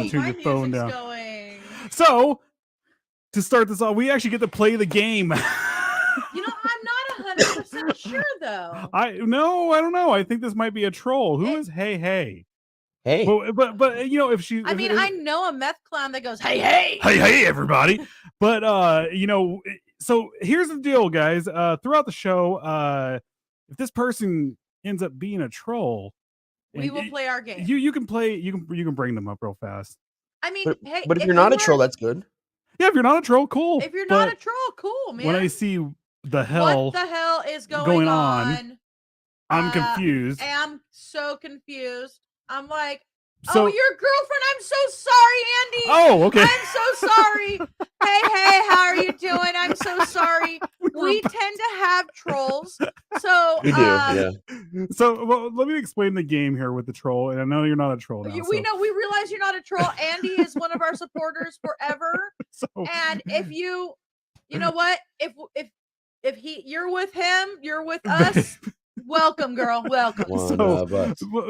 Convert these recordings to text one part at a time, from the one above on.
turn your phone down. Going. So, to start this off, we actually get to play the game. You know, I'm not 100% sure though. I don't know. I think this might be a troll. Who is Hey? But you know, if she, I mean, I know a meth clown that goes, hey, everybody. But you know, so here's the deal, guys. Throughout the show, if this person ends up being a troll, we will play our game. You can bring them up real fast. I mean, but if you're not a troll, that's good. Yeah, if you're not a troll, cool. If you're not a troll, cool, man. When I see what the hell is going on, I'm confused. I'm so confused. I'm like, so, your girlfriend, I'm so sorry, Andy. Oh, okay. I'm so sorry. Hey, how are you doing? I'm so sorry. We tend to have trolls. So we do, yeah. So let me explain the game here with the troll. And I know you're not a troll now. We realize you're not a troll. Andy is one of our supporters forever. And if you know what? If you're with him, you're with us. Welcome, girl. Welcome. So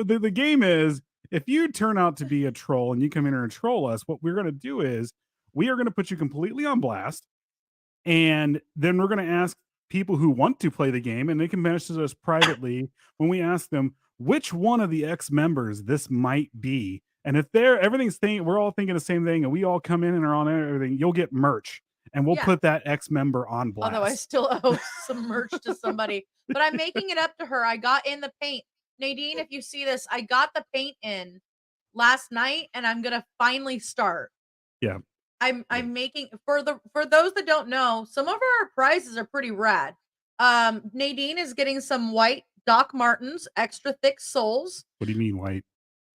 the game is, if you turn out to be a troll and you come in here and troll us, what we're going to do is we are going to put you completely on blast. And then we're going to ask people who want to play the game, and they can message us privately when we ask them which one of the X members this might be. And if we're all thinking the same thing, and we all come in and are on everything, you'll get merch. And we'll put that X member on blast. Although I still owe some merch to somebody. But I'm making it up to her. I got in the paint. Nadine, if you see this, I got the paint in last night, and I'm gonna finally start. Yeah. I'm making for those that don't know, some of our prizes are pretty rad. Nadine is getting some white Doc Martens, extra thick soles. What do you mean white?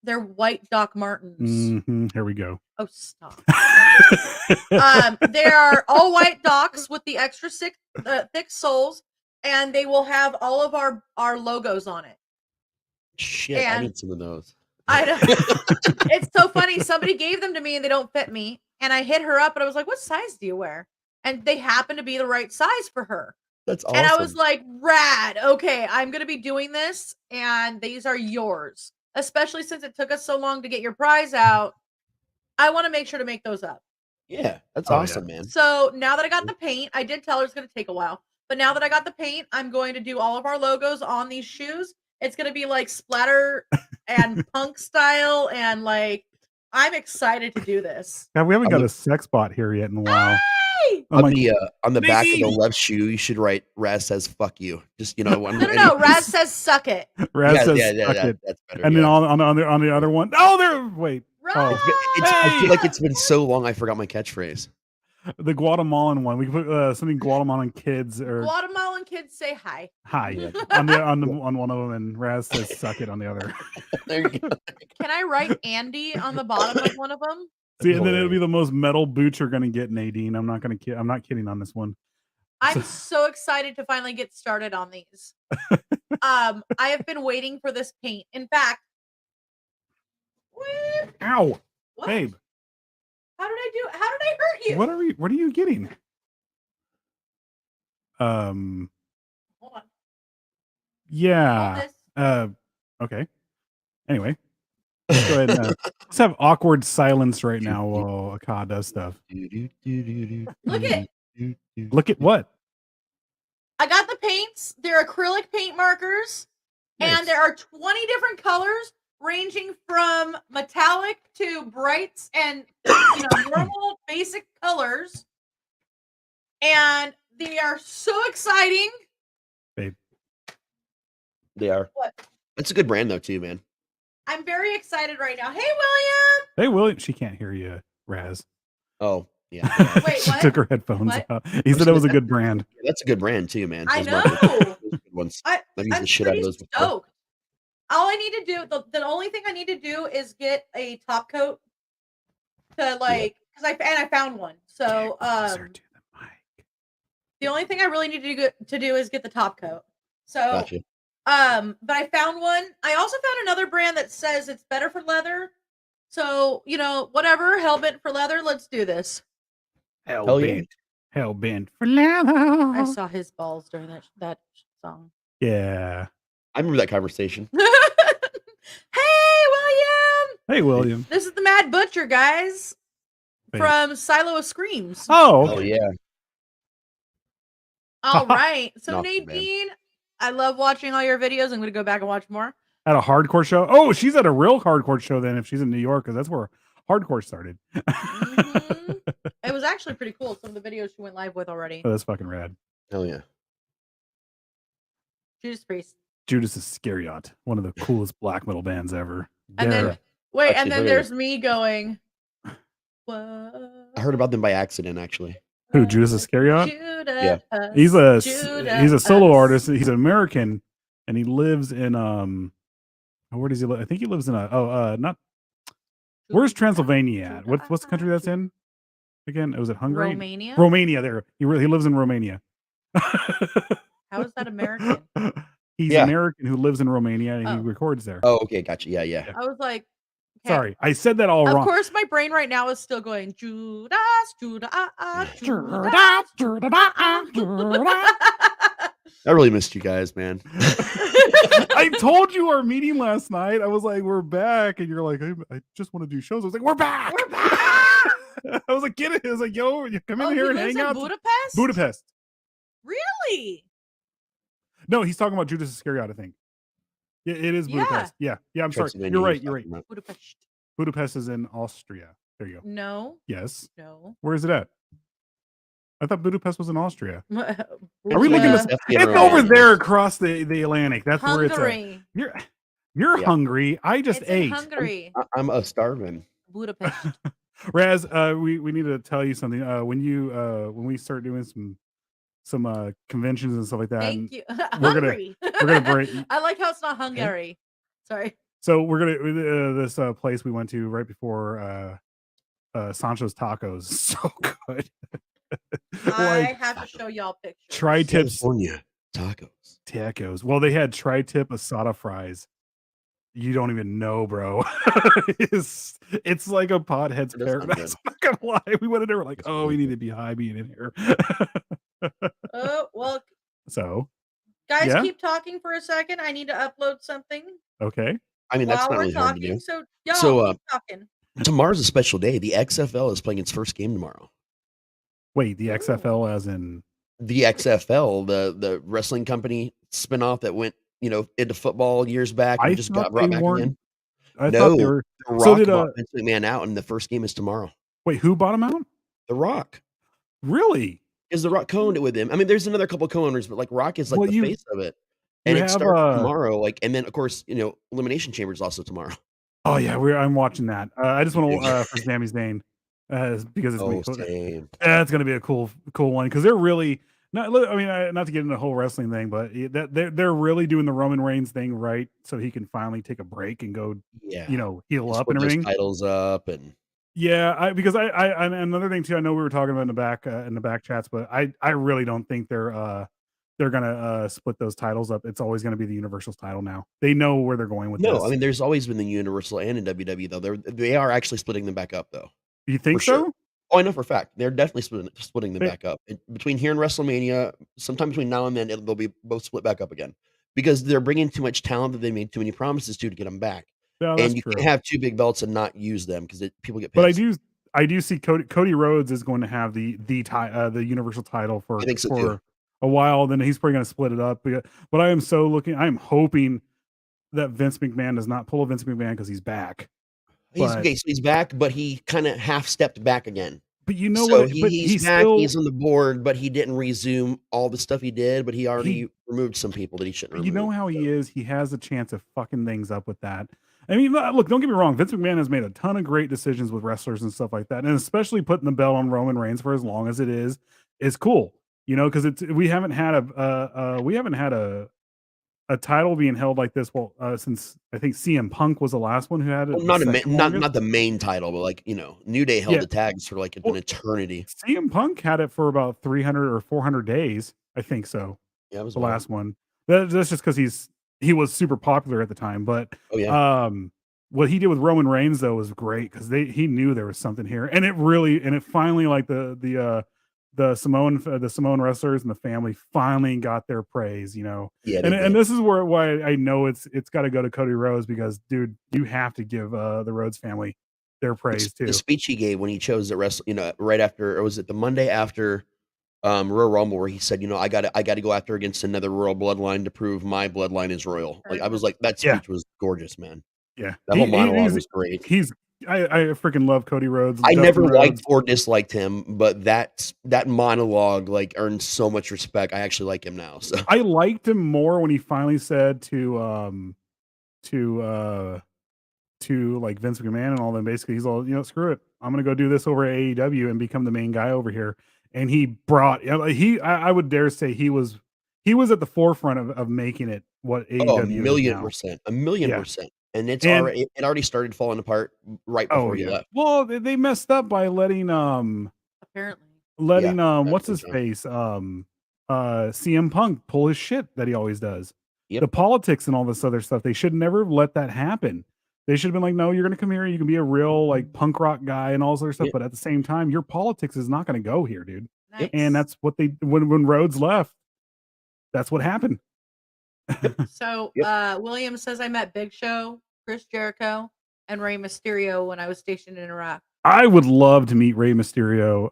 They're white Doc Martens. Here we go. Oh, stop. They are all white Docs with the extra thick soles, and they will have all of our logos on it. Shit, I need some of those. I know. It's so funny. Somebody gave them to me and they don't fit me. And I hit her up and I was like, what size do you wear? And they happen to be the right size for her. That's awesome. And I was like, rad. Okay, I'm going to be doing this. And these are yours. Especially since it took us so long to get your prize out. I want to make sure to make those up. Yeah, that's awesome, man. So now that I got the paint, I did tell her it's going to take a while. But now that I got the paint, I'm going to do all of our logos on these shoes. It's going to be like splatter and punk style. And like, I'm excited to do this. Yeah, we haven't got a sex bot here yet in a while. Hey! On the back of the left shoe, you should write Raz says fuck you. Just, you know, No. Raz says suck it. Raz says suck it. That's better. And then on the other one. Wait. Right. I feel like it's been so long I forgot my catchphrase. The Guatemalan one. We put something Guatemalan kids or Guatemalan kids say hi. Hi on one of them, and Raz says suck it on the other. There you go. Can I write Andy on the bottom of one of them? See, and then it'll be the most metal boots you're gonna get, Nadine. I'm not kidding on this one. I'm so excited to finally get started on these. I have been waiting for this paint. In fact, ow, what? Babe. How did I hurt you? What are you getting? Hold on. Yeah. Okay. Anyway, let's go ahead and let's have awkward silence right now while Aka does stuff. Look at what? I got the paints. They're acrylic paint markers, and there are 20 different colors, ranging from metallic to brights and normal basic colors. And they are so exciting. Babe. They are. What? That's a good brand though too, man. I'm very excited right now. Hey, William. Hey, William. She can't hear you, Raz. Oh, yeah. Wait, she what? took her headphones out. He said it was a good brand. Yeah, that's a good brand too, man. I know. Good ones. I'm the shit out of those before. stoked. All I need to do, the only thing I need to do is get a top coat to because I found one. So the only thing I really need to do is get the top coat. So gotcha. But I found one. I also found another brand that says it's better for leather. So whatever, hellbent for leather. Let's do this. Hellbent for leather. I saw his balls during that song. Yeah. I remember that conversation. Hey, William! Hey, William. This is the Mad Butcher, guys, Wait. from Silo of Screams. Oh, Oh okay. yeah. All right. So Not too bad. Nadine, I love watching all your videos. I'm going to go back and watch more. At a hardcore show. Oh, she's at a real hardcore show then if she's in New York, because that's where hardcore started. Mhm. It was actually pretty cool. Some of the videos she went live with already. Oh, that's fucking rad. Hell yeah. Judas Priest. Judas Iscariot, one of the coolest black metal bands ever. And They're- then wait, Actually, and then look at there's me going. I heard about them by accident, actually. who, Judas Iscariot? Judas, He's a Judas. solo artist. He's an American, and he lives in where does he live? I think he lives in not. Where's Transylvania at? What's the country that's in? Again, was it Hungary? Romania. Romania. There, he lives in Romania. How is that American? He's Yeah. American who lives in Romania and he Oh. records there. Oh, okay, gotcha. Yeah. I was like, okay. Sorry, I said that all Of wrong. course, my brain right now is still going Judas, Judas, Judas. I really missed you guys, man. I told you our meeting last night. I was like, we're back. And you're like, I just want to do shows. I was like, we're back. We're back. I was like, get it. I was like, yo, you come in Oh, here he and lives hang in out. Budapest. Budapest. Really? No, he's talking about Judas Iscariot, I think. Yeah, it is Yeah. Budapest. Yeah. I'm sorry. Transylvania You're he right. was You're right. talking about. Budapest. Budapest is in Austria. There you go. No. Yes. No. Where is it at? I thought Budapest was in Austria. Are Are we looking this? Definitely It's around over there. there across the Atlantic. That's where it's at. Hungary. You're Yeah. hungry. I just It's in ate. Hungary. I'm a starving. Budapest. Raz, we need to tell you something. When we start doing some conventions and stuff like that, Thank you. we're gonna- Hungary. we're gonna break. I like how it's not Hungary. Sorry. So we're gonna this place we went to right before Sancho's Tacos. So good. I have to show y'all pictures. Tri-tips California tacos. Well, they had tri-tip asada fries. You don't even know, bro. it's like a pothead's It does sound paradise. I'm not gonna lie. We went in there, we're like, That oh, sounds we need good. to be high being in here. Oh, well, So guys, Yeah? keep talking for a second. I need to upload something okay. I mean, that's while not we're really hard to talking. do. So, y'all So, keep talking. Tomorrow's a special day. The XFL is playing its first game tomorrow. Wait, the Ooh. XFL as in The XFL, the wrestling company spinoff that went, into football years back and I just thought got brought they back weren't- again. I thought they were. The So Rock did, bought Vince McMahon out, and the first game is tomorrow. Wait, who bought him out? The Rock. Really? Is The Rock co-owned it with him? I mean, there's another couple co-owners, but like Rock is like Well, the you- face of it. you And it have, starts tomorrow. And then of course, Elimination Chamber is also tomorrow. Oh yeah, I'm watching that. I just want to for Sami Zayn because it's Oh, gonna be same. it's going to be a cool one because they're really not. I mean, not to get into the whole wrestling thing, but they're really doing the Roman Reigns thing right, so he can finally take a break and go, Yeah. heal up Split and those everything. titles up and Yeah, because I and another thing too. I know we were talking about in the back chats, but I really don't think they're gonna split those titles up. It's always gonna be the Universal's title now. They know where they're going with this. no, I mean, there's always been the Universal and in WWE though. They are actually splitting them back up though. You think for so? sure. Oh, I know for a fact. They're definitely splitting them Wait. back up. Between here and WrestleMania, sometime between now and then, they'll be both split back up again because they're bringing too much talent that they made too many promises to get them back. Yeah, that's And you true. can't have two big belts and not use them because people get But pissed. I do see Cody Rhodes is going to have the Universal title for I think so, too. a while. Then he's probably going to split it up. But I am hoping that Vince McMahon does not pull a Vince McMahon because he's back. So he's back, but he kind of half stepped back again. But you know So what? But he's back. still, He's on the board, but he didn't resume all the stuff he did. But he already removed some people that he shouldn't. you know remove, how so. he is. He has a chance of fucking things up with that. I mean, look, don't get me wrong. Vince McMahon has made a ton of great decisions with wrestlers and stuff like that, and especially putting the belt on Roman Reigns for as long as it is cool. Because we haven't had a title being held like this. Well, since I think CM Punk was the last one who had it. Well, not the main title, but like New Day held the tags for like an eternity. CM Punk had it for about 300 or 400 days. I think so. Yeah, it was The wild. last one. That's just because he was super popular at the time. But Oh yeah. what he did with Roman Reigns though was great because he knew there was something here, and it finally like the the Samoan wrestlers and the family finally got their praise, you know. Yeah, they And did. this is why I know it's got to go to Cody Rhodes, because dude, you have to give the Rhodes family their praise The too. speech he gave when he chose to wrestle, right after, or was it the Monday after Royal Rumble, where he said, I gotta go after against another royal bloodline to prove my bloodline is royal. Like, I was like, that Yeah, speech was gorgeous, man. yeah. That whole monologue was great. He's I freaking love Cody Rhodes, I Dustin never liked Rhodes. or disliked him, but that monologue like earned so much respect. I actually like him now. So I liked him more when he finally said to uh to like Vince McMahon and all them, basically he's all, screw it, I'm gonna go do this over at AEW and become the main guy over here. And he brought, I would dare say he was at the forefront of making it what oh, a AEW is million now. percent, a million Yeah. percent, and And it already started falling apart right oh before he yeah, left. well, they messed up by Apparently. Yeah, letting that's what's big his time. face CM Punk pull his shit that he always does. Yep. The politics and all this other stuff, they should never let that happen. They should have been like, no, you're gonna come here, you can be a real like punk rock guy and all this other stuff, Yep. but at the same time, your politics is not gonna go here, dude. Nice. And that's what they when Rhodes left, that's what happened. So Yep. William says I met Big Show, Chris Jericho, and Rey Mysterio when I was stationed in Iraq. I would love to meet Rey Mysterio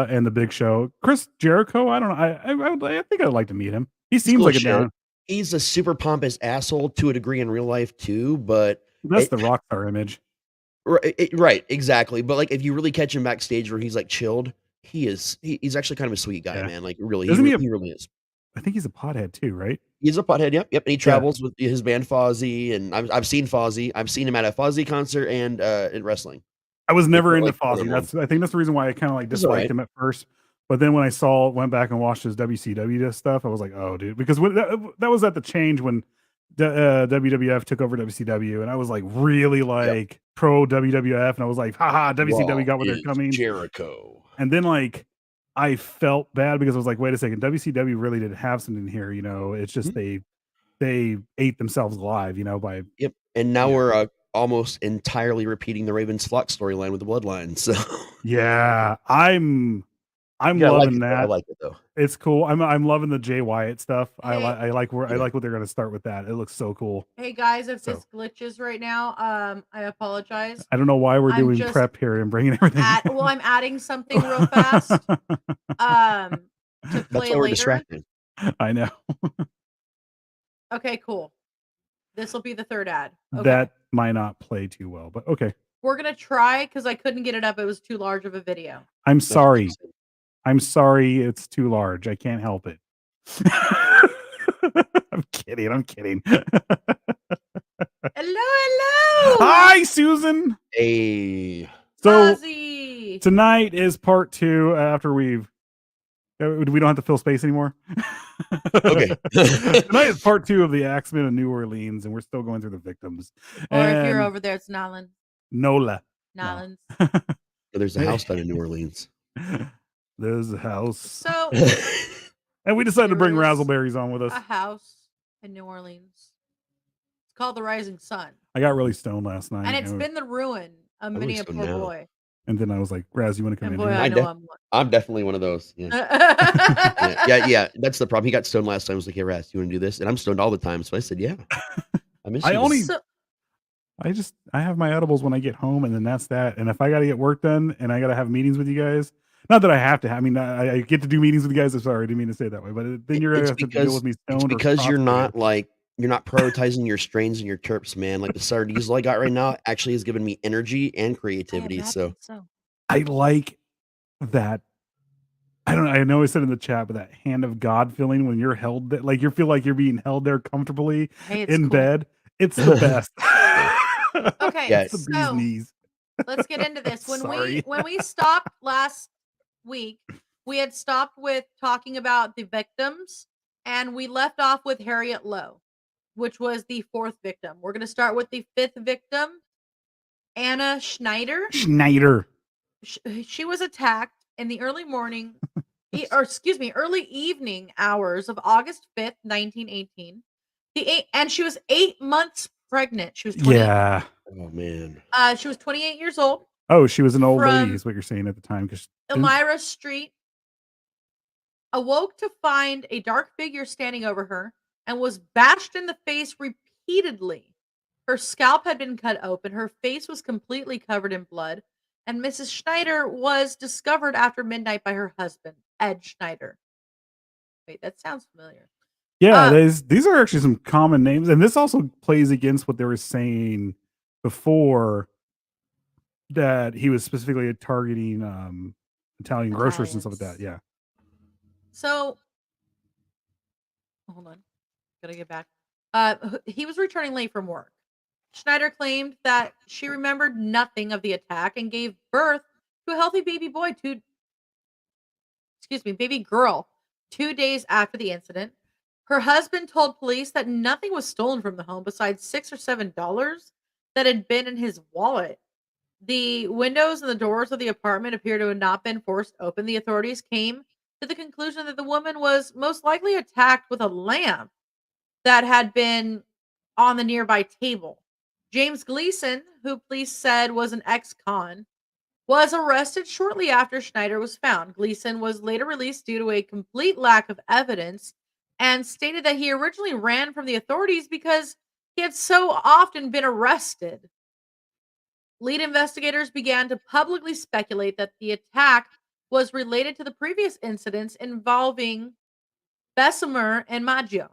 and the Big Show. Chris Jericho, I don't know. I think I'd like to meet him. He He's seems cool like as a shit. down. He's a super pompous asshole to a degree in real life too, but That's it the rock star image. right, exactly. But like if you really catch him backstage where he's like chilled, he's actually kind of a sweet guy, Yeah. man. Like really, Isn't he he really is. I think he's a pothead too, right? He's a pothead, yep, and he Yeah. travels with his band Fozzy, and I've seen Fozzy. I've seen him at a Fozzy concert and in wrestling. I was never into Like one of Fozzy. them. I think that's the reason why I kind of like He's disliked alright. him at first. But then when I went back and watched his WCW stuff, I was like, oh, dude, because that was at the change when WWF took over WCW, and I was like really Yep. like pro WWF, and I was like, haha, Raw WCW got what they're is coming. Jericho. And then like I felt bad because I was like, wait a second, WCW really did have something here, It's just Mhm. they ate themselves alive, by Yep, and now yeah. we're, almost entirely repeating the Ravens Flock storyline with the Bloodline, so Yeah, I'm yeah, I like loving it though, I that. like it though. It's cool. I'm loving the Jay Wyatt stuff. Hey, I Yeah. like what they're gonna start with that. It looks so cool. hey guys, if So this glitches right now, I apologize. I don't know why we're I'm doing just prep here and bringing everything. I'm adding something real fast. To That's play why we're later. distracted. I know. Okay, cool. This will be the third ad. Okay. That might not play too well, but okay. We're gonna try because I couldn't get it up. It was too large of a video. I'm That's sorry. interesting. I'm sorry it's too large. I can't help it. I'm kidding. Hello. Hi, Susan. Hey. So Fuzzy. tonight is part 2 after we don't have to fill space anymore. Okay. Tonight is part 2 of the Axeman of New Orleans, and we're still going through the victims. Or if you're And over there, it's Nolan. Nola. Nolans. There's a house down in New Orleans. There's a house. So And we decided to bring there is Razzleberries on with us. a house in New Orleans. It's called the Rising Sun. I got really stoned last night. And it's been the ruin of many a so poor now. boy. And then I was like, Raz, you want to come And in boy, here? I know I'm one. I'm definitely one of those. Yeah. Yeah. That's the problem. He got stoned last time. I was like, hey, Raz, you want to do this? And I'm stoned all the time. So I said, yeah. I miss I you. only So- I have my edibles when I get home, and then that's that. And if I got to get work done and I got to have meetings with you guys, not that I have to. I mean, I get to do meetings with you guys. I'm sorry, I didn't mean to say it that way, but then you're gonna have to deal with me It's stoned. because you're not constipated. you're not prioritizing your strains and your terps, man. Like the Sour Diesel I got right now actually has given me energy and creativity. So I like that. I don't know. I know I said in the chat, but that hand of God feeling when you're held, like you feel like you're being held there comfortably in bed. It's the best. Okay, It's the bee's so knees. let's get into this. Sorry. When we stopped last week, we had stopped with talking about the victims, and we left off with Harriet Lowe, which was the 4th victim. We're going to start with the 5th victim, Anna Schneider. She was attacked in the early morning, early evening hours of August 5th, 1918. And she was 8 months pregnant. She was 20. Yeah. Oh man. She was 28 years old. Oh, she was an old lady, From is what you're saying at the time. Because Elmira Street, awoke to find a dark figure standing over her and was bashed in the face repeatedly. Her scalp had been cut open, her face was completely covered in blood, and Mrs. Schneider was discovered after midnight by her husband, Ed Schneider. Wait, that sounds familiar. Yeah, these are actually some common names, and this also plays against what they were saying before that he was specifically targeting Italian grocers and stuff like that. Italians. Yeah. So, hold on. Gotta get back. He was returning late from work. Schneider claimed that she remembered nothing of the attack and gave birth to a healthy baby girl 2 days after the incident. Her husband told police that nothing was stolen from the home besides $6 or $7 that had been in his wallet. The windows and the doors of the apartment appear to have not been forced open. The authorities came to the conclusion that the woman was most likely attacked with a lamp that had been on the nearby table. James Gleason, who police said was an ex-con, was arrested shortly after Schneider was found. Gleason was later released due to a complete lack of evidence and stated that he originally ran from the authorities because he had so often been arrested. Lead investigators began to publicly speculate that the attack was related to the previous incidents involving Bessemer and Maggio,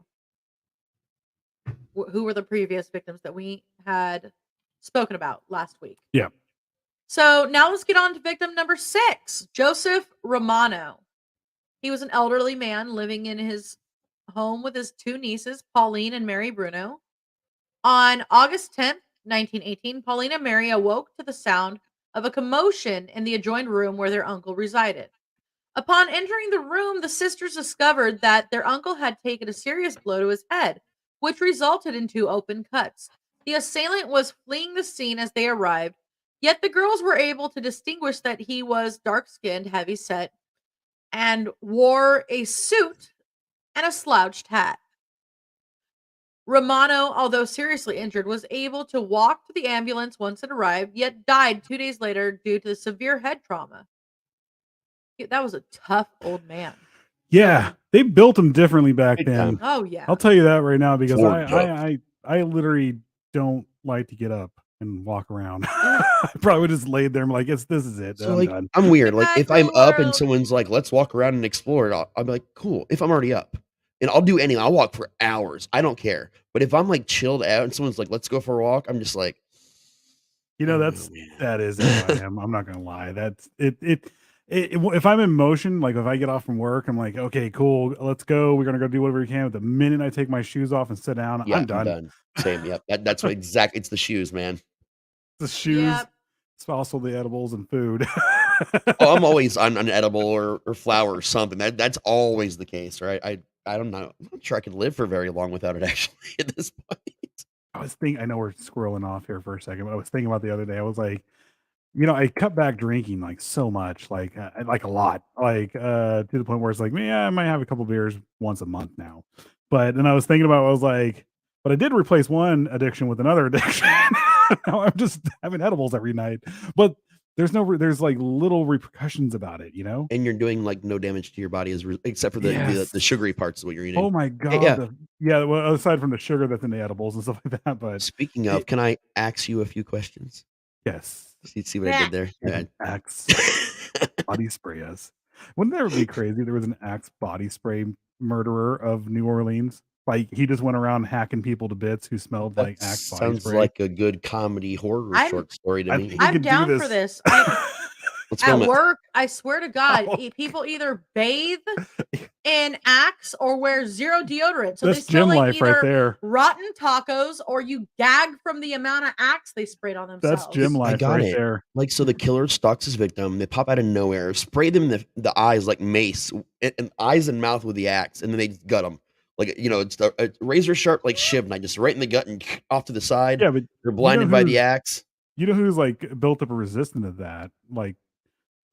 who were the previous victims that we had spoken about last week. Yeah. So now let's get on to victim number 6, Joseph Romano. He was an elderly man living in his home with his 2 nieces, Pauline and Mary Bruno. On August 10th, 1918, Pauline and Mary awoke to the sound of a commotion in the adjoined room where their uncle resided. Upon entering the room, the sisters discovered that their uncle had taken a serious blow to his head, which resulted in 2 open cuts. The assailant was fleeing the scene as they arrived, yet the girls were able to distinguish that he was dark-skinned, heavy-set, and wore a suit and a slouched hat. Romano, although seriously injured, was able to walk to the ambulance once it arrived, yet died 2 days later due to the severe head trauma. That was a tough old man. Yeah, they built them differently back Big then. time. Oh yeah. I'll tell you that right now because Ford tough. I literally don't like to get up and walk around. I probably would just laid there and be like, this is it. So I'm like done. I'm weird. Get Like back if to I'm the up and world. someone's like, let's walk around and explore it, I'll be like, cool. If I'm already up. And I'll do anything. I'll walk for hours. I don't care. But if I'm like chilled out and someone's like, let's go for a walk, I'm just like, You know, oh, that is how I am. I'm not gonna lie. That's it. If I'm in motion, like if I get off from work, I'm like, okay, cool, let's go. We're gonna go do whatever we can. But the minute I take my shoes off and sit down, yeah, I'm I'm done. done. Same. Yep. That's what it's the shoes, man. The shoes, Yep. it's also the edibles and food. Oh, I'm always on an edible or flour or something. That's always the case, right? I don't know. I'm not sure I could live for very long without it actually at this point. I know we're squirreling off here for a second, but I was thinking about the other day. I was like, I cut back drinking like so much, like a lot, to the point where it's like, yeah, I might have a couple beers once a month now. But then I was thinking about, I was like, but I did replace one addiction with another addiction. Now I'm just having edibles every night, but there's like little repercussions about it, And you're doing like no damage to your body except for the Yes. sugary parts of what you're eating. Oh my Hey, god. yeah. Well, aside from the sugar that's in the edibles and stuff like that, but Speaking of, can I ask you a few questions? yes. See what I did there? And an Axe body spray us. Wouldn't that be crazy? There was an Axe body spray murderer of New Orleans. Like he just went around hacking people to bits who smelled That like Axe body sounds spray. like a good comedy horror I'm- short story to I me. think we I'm could do down for this. Let's film At it. work, I swear to God, Oh, people either bathe in Axe or wear zero deodorant. So That's they smell gym like life right either there. rotten tacos or you gag from the amount of Axe they sprayed on themselves. That's gym I life got right it. there. Like, so the killer stalks his victim. They pop out of nowhere, spray them in the eyes like mace, and eyes and mouth with the axe, and then they gut them. Like, it's a razor sharp like shiv knife, just right in the gut and off to the side. Yeah, but They're blinded by the who's axe. like built up a resistance to that? Like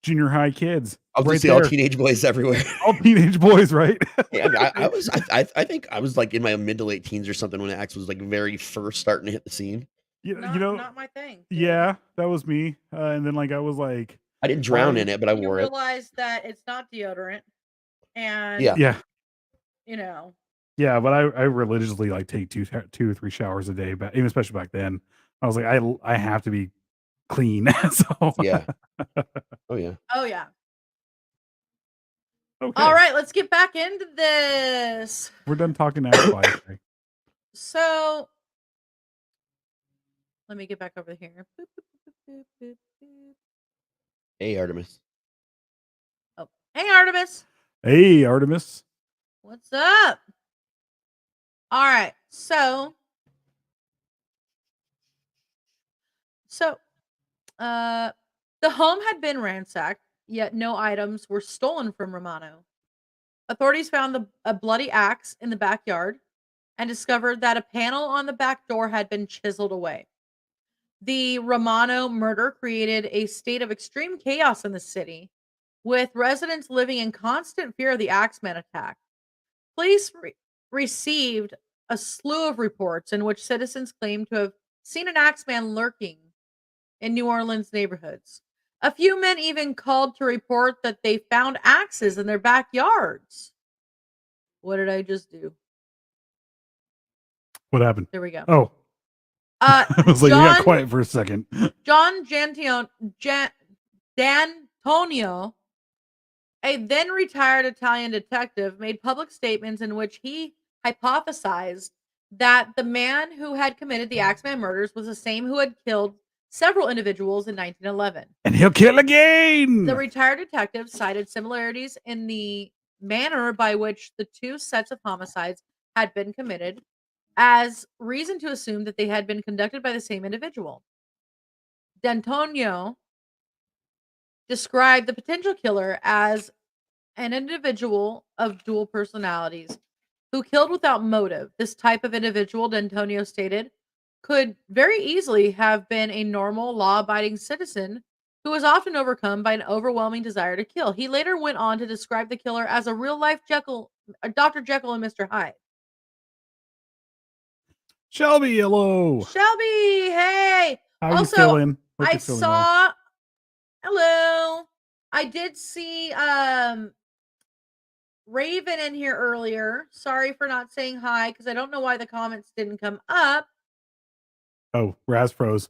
junior high kids. I was right gonna say all there. teenage boys everywhere. All teenage boys, right? Yeah, I think I was like in my mid to late teens or something when the axe was like very first starting to hit the scene. Not my thing. dude. Yeah, that was me. And then like I was like, I didn't drown Why- in it, but I You wore it. realize that it's not deodorant. and Yeah. you know, Yeah, but I religiously like take 2 or 3 showers a day, but even especially back then, I was like, I have to be clean. So Yeah. Oh yeah. oh yeah. okay, All right, let's get back into this. we're done talking Axe Body. Okay. So let me get back over here. Boop, boop, boop, boop, boop, boop. Hey, Artemis. Oh, hey Artemis, Hey, Artemis. what's up? All right, so the home had been ransacked, yet no items were stolen from Romano. Authorities found a bloody axe in the backyard and discovered that a panel on the back door had been chiseled away. The Romano murder created a state of extreme chaos in the city, with residents living in constant fear of the Axeman attack. Police received a slew of reports in which citizens claimed to have seen an Axeman lurking in New Orleans neighborhoods. A few men even called to report that they found axes in their backyards. What did I just do? What happened? There we go. Oh, Uh, I was like, you got John quiet for a second. John D'Antonio, a then retired Italian detective, made public statements in which he hypothesized that the man who had committed the Axeman murders was the same who had killed several individuals in 1911. And he'll kill again. The retired detective cited similarities in the manner by which the two sets of homicides had been committed as reason to assume that they had been conducted by the same individual. D'Antonio described the potential killer as an individual of dual personalities who killed without motive. This type of individual, D'Antonio stated, could very easily have been a normal, law abiding citizen who was often overcome by an overwhelming desire to kill. He later went on to describe the killer as a real life Dr. Jekyll and Mr. Hyde. Shelby, hello. Shelby, hey. How you Also, feeling? Hope I you're feeling well. saw. Hello. I did see Raven in here earlier. Sorry for not saying hi because I don't know why the comments didn't come up. Oh, Raz froze.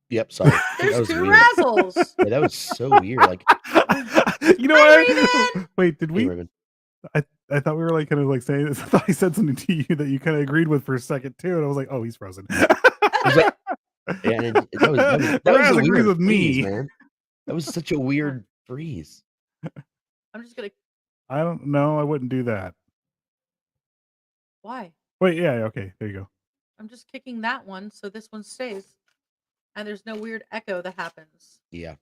Yep. Sorry. That There's was two weird. Razzles. Yeah, that was so weird. Like, You know Hi, what? Raven. Wait, did hey, we? Raven. I thought we were like kind of like saying. I thought he said something to you that you kind of agreed with for a second too, and I was like, oh, he's frozen. Yeah, and that was Raz a agrees weird with freeze, me. man. That was such a weird freeze. I'm just gonna. I don't know. I wouldn't do that. Why? Wait, yeah, okay, there you go. I'm just kicking that one so this one stays, and there's no weird echo that happens. Yeah.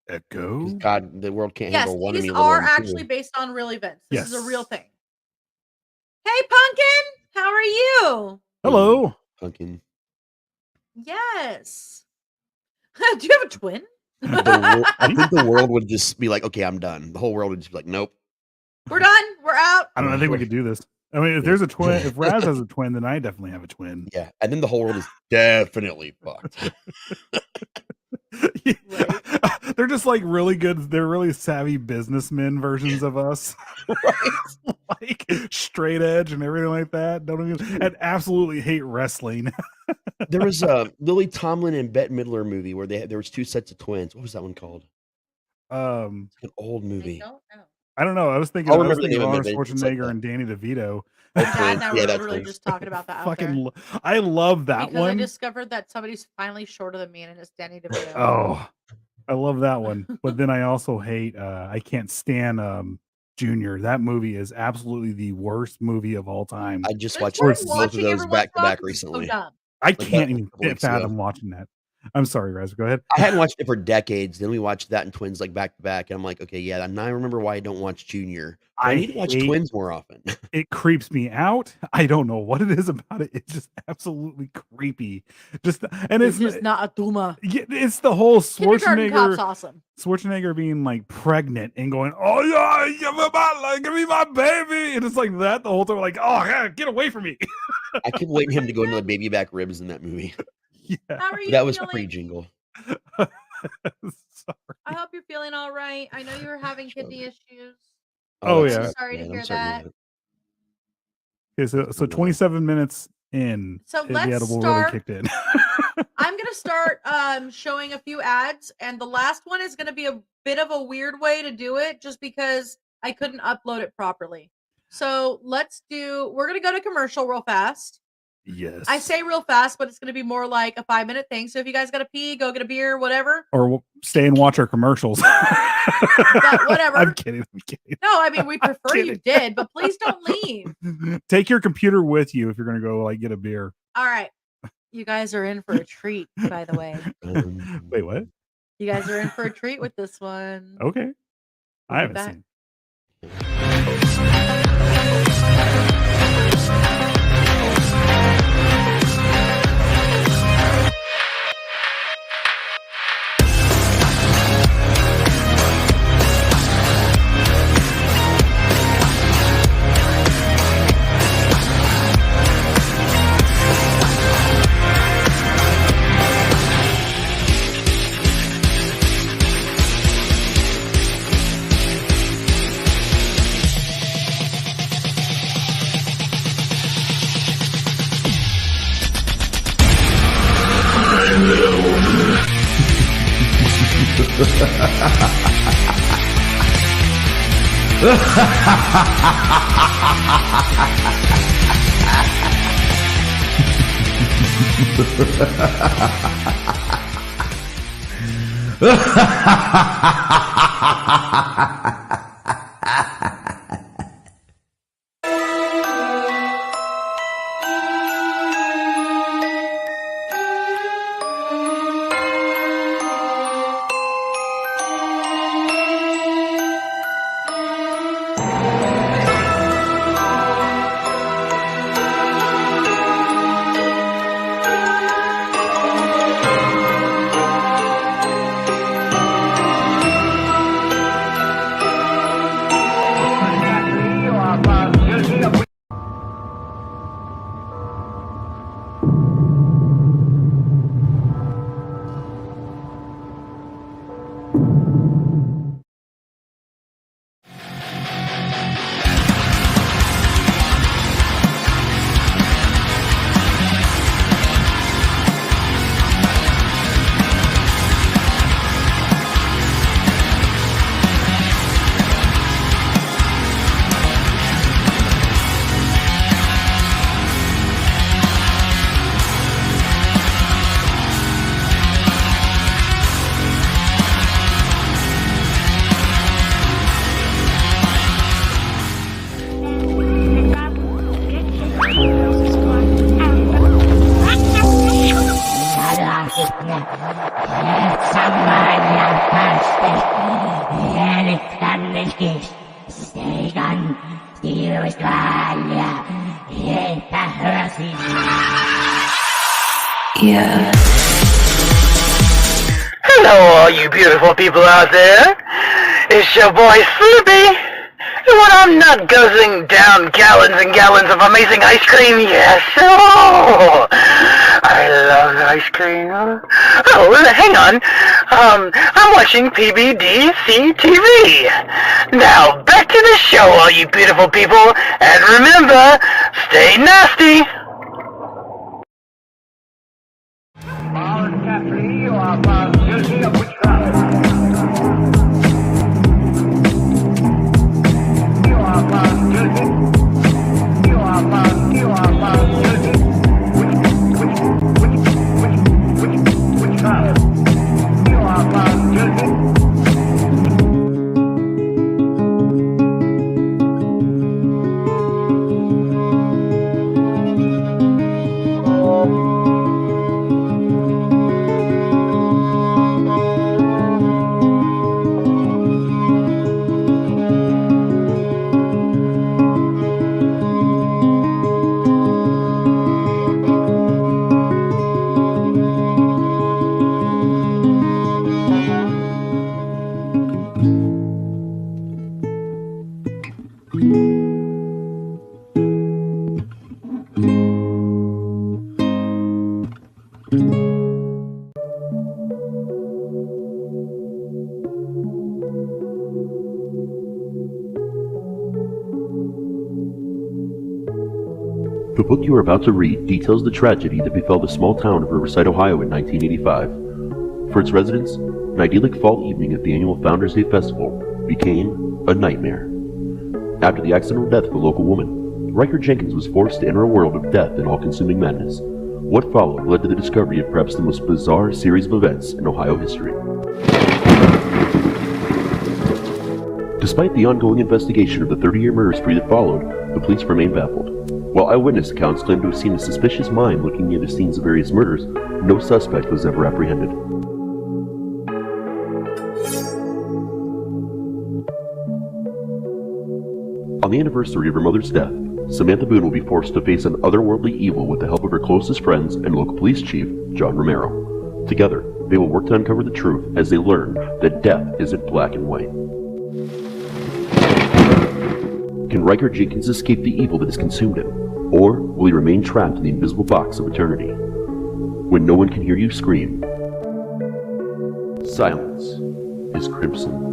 Echo. Because God, the world can't Yes, handle one of these me. Let are alone actually two. based on real events. This is a real Yes. thing. Hey, Pumpkin, how are you? Hello. Pumpkin. Yes. Do you have a twin? I think the world would just be like, okay, I'm done. The whole world would just be like, nope. We're done. We're out. I don't know. I think we could do this. I mean, if there's a twin, if Raz has a twin, then I definitely have a twin. Yeah, and then the whole world is definitely fucked. Right. They're just like really good. They're really savvy businessmen versions of us, Right? like straight edge and everything like that. Don't even and absolutely hate wrestling. There was a Lily Tomlin and Bette Midler movie where there was two sets of twins. What was that one called? It's like an old I movie. don't know. I don't know. I was thinking. I'll I was remember the thinking of name Arnold of it. It's like Schwarzenegger and Danny DeVito. My dad twins. and I Yeah, were that's literally twins. just talking about that out there. Fucking, I love that Because I one. discovered that somebody's finally shorter than me, and it's Danny DeVito. Oh, I love that one. But then I also hate. I can't stand Junior. That movie is absolutely the worst movie of all time. I just But watched it's both worth of watching those every once back in to a while back 'cause it's so recently. dumb. I Like can't a even couple weeks fathom ago. watching that. I'm sorry, Raz. Go ahead. I hadn't watched it for decades. Then we watched that and Twins like back to back, and I'm like, okay, yeah. Now I remember why I don't watch Junior. But I I need to watch hate Twins more often. it. Creeps me out. I don't know what it is about it. It's just absolutely creepy. Just and This it's is not a Duma. yeah, it's the whole Kindergarten Cop's Schwarzenegger awesome. Schwarzenegger being like pregnant and going, oh yeah, give me my baby, and it's like that the whole time. Like, oh yeah, get away from me. I keep waiting him to go into the baby back ribs in that movie. Yeah. How are you That was feeling? pre-jingle. Sorry. I hope you're feeling all right. I know you were having kidney issues. Oh, that yeah. sucks, Sorry to man. hear I'm sorry to hear that. Okay, so 27 minutes in, So the let's edible start. really kicked in. I'm gonna start showing a few ads, and the last one is gonna be a bit of a weird way to do it, just because I couldn't upload it properly. So we're gonna go to commercial real fast. Yes. I say real fast, but it's gonna be more like a 5-minute thing. So if you guys gotta pee, go get a beer, whatever. Or stay and watch our commercials. Whatever. I'm kidding. No, I mean, we prefer you did, but please don't leave. Take your computer with you if you're gonna go like get a beer. All right. You guys are in for a treat, by the way. Wait, what? You guys are in for a treat with this one. Okay. We'll I be haven't back. seen. Yeah. Hello, all you beautiful people out there. It's your boy Sleepy. And when I'm not guzzling down gallons and gallons of amazing ice cream, yes, oh, I love ice cream. Oh, hang on. I'm watching PBDC TV. Now, back to the show, all you beautiful people. And remember, stay nasty. You are found guilty of witchcraft. You are found guilty. You are found guilty. Witchcraft. You are found guilty. book you are about to read details the tragedy that befell the small town of Riverside, Ohio in 1985. For its residents, an idyllic fall evening at the annual Founders Day Festival became a nightmare. After the accidental death of a local woman, Riker Jenkins was forced to enter a world of death and all-consuming madness. What followed led to the discovery of perhaps the most bizarre series of events in Ohio history. Despite the ongoing investigation of the 30-year murder spree that followed, the police remain baffled. While eyewitness accounts claim to have seen a suspicious mind looking near the scenes of various murders, no suspect was ever apprehended. On the anniversary of her mother's death, Samantha Boone will be forced to face an otherworldly evil with the help of her closest friends and local police chief, John Romero. Together, they will work to uncover the truth as they learn that death isn't black and white. Can Riker Jenkins escape the evil that has consumed him? Or will he remain trapped in the invisible box of eternity? When no one can hear you scream, silence is crimson.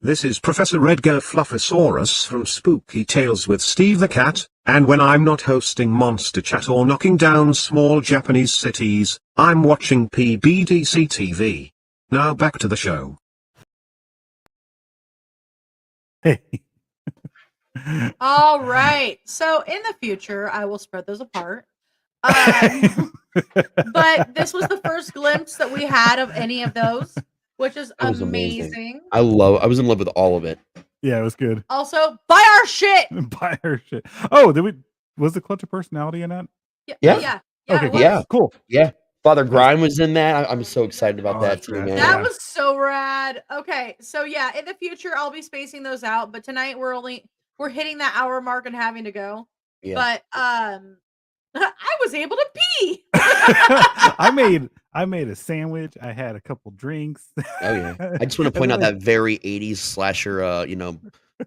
This is Professor Edgar Fluffosaurus from Spooky Tales with Steve the Cat, and when I'm not hosting Monster Chat or knocking down small Japanese cities, I'm watching PBDC TV. Now back to the show. Hey. All right. So in the future, I will spread those apart. But this was the first glimpse that we had of any of those, which is That was amazing. I was in love with all of it. Yeah, it was good. Also, buy our shit. Buy her shit. Oh, was the Clutch of Personality in that? Yeah. Okay, it cool. was. Yeah. Cool. Yeah. Father Grime was in that. I'm so excited about that that's too, rad. man. That Yeah. was so rad. Okay, so yeah, in the future I'll be spacing those out, but tonight we're hitting that hour mark and having to go. Yeah. But I was able to pee. I made a sandwich. I had a couple drinks. Oh yeah. I just want to point out that very 80s slasher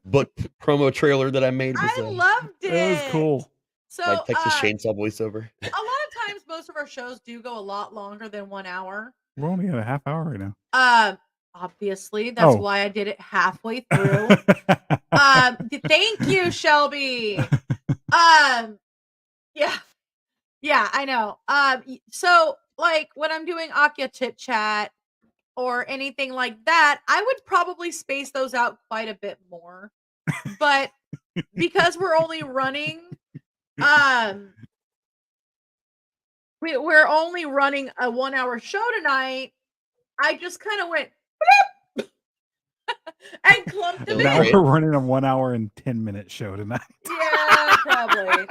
book promo trailer that I made was I loved it. It was cool. So my Texas Chainsaw voiceover. a lot of times most of our shows do go a lot longer than 1 hour. We're only at a half hour right now. Obviously, that's Oh. why I did it halfway through. Thank you, Shelby. Yeah, I know. So like when I'm doing Akya Chit Chat or anything like that, I would probably space those out quite a bit more. But because we're only running we're only running a 1 hour show tonight, I just kind of went and clumped them Now in. we're running a 1 hour and 10-minute show tonight. Yeah, probably.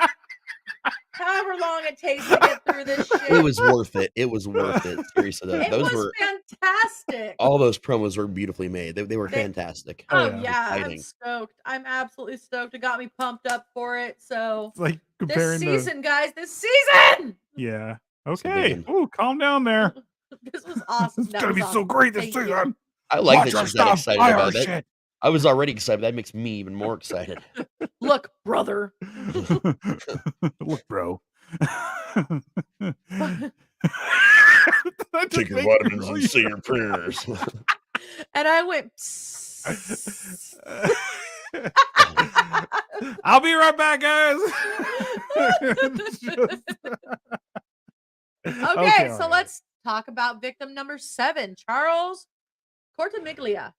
However long it takes to get through this shit. It was worth it. It was worth it. Seriously, It those was were fantastic. all those promos were beautifully made. They were fantastic. Oh yeah. yeah, I'm Exciting. stoked. I'm absolutely stoked. It got me pumped up for it. So It's like this comparing season, guys, this season. Yeah. It's a Okay. big one. Ooh, calm down there. This was awesome. It's That gonna was be so awesome. great this Thank you. season. I like Watch that our she's that stuff. excited Buy about our that. shit. I was already excited. That makes me even more excited. Look, brother. Look, bro. Take your vitamins and say your prayers. And I went. Psst. I'll be right back, guys. Okay, so all right. let's talk about victim number 7, Charles Cortamiglia.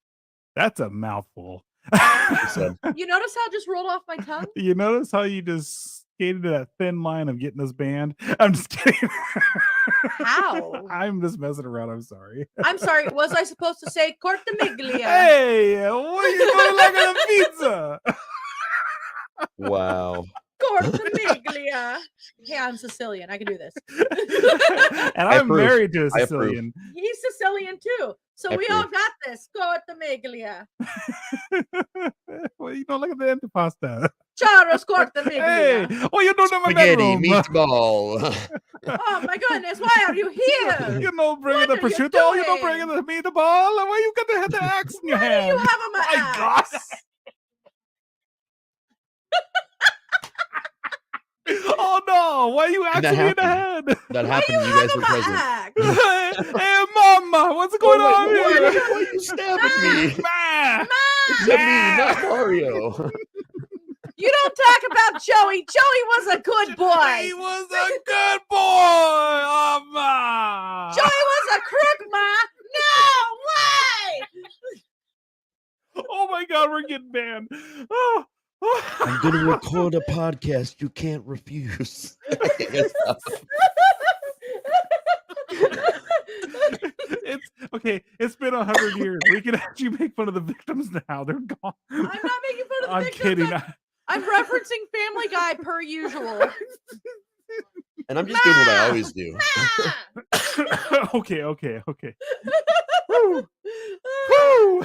That's a mouthful. You notice how it just rolled off my tongue? You notice how you just skated to that thin line of getting us banned? I'm just kidding. How? I'm just messing around. I'm sorry. I'm sorry. Was I supposed to say Cortamiglia? Hey, what are you doing like on a pizza? Wow. Cortamiglia. Hey, I'm Sicilian. I can do this. And I I'm approve. married to a I approve. Sicilian. He's Sicilian too. So I we all approve. got this. Cortamiglia. Well, you don't look at the antipasta. Charles Hey, Cortamiglia. what you doing in my Spaghetti, bedroom? meatball. Oh my goodness, why are you here? You know, bringing What the are you prosciutto. You know, doing? bringing the meatball. Why you got the axe in your What do hand? you have on my My God. axe? Oh no! Why you And that axing me in the happened. head? That Why happened. you You guys have were on my present. axe? Hey, mama, what's going on here? Why are you stabbing me? Ma! It's me, not Mario. You don't talk about Joey. Joey was a good He boy. was a good boy, oh, ma. Joey was a crook, Ma. No way. Oh my God, we're getting banned. Oh. I'm gonna record a podcast you can't refuse. It's okay. It's been 100 years. We can actually make fun of the victims now. They're gone. I'm not making fun of the I'm victims. kidding. I'm referencing Family Guy per usual. And I'm just doing what I always do. Okay. Woo. Woo.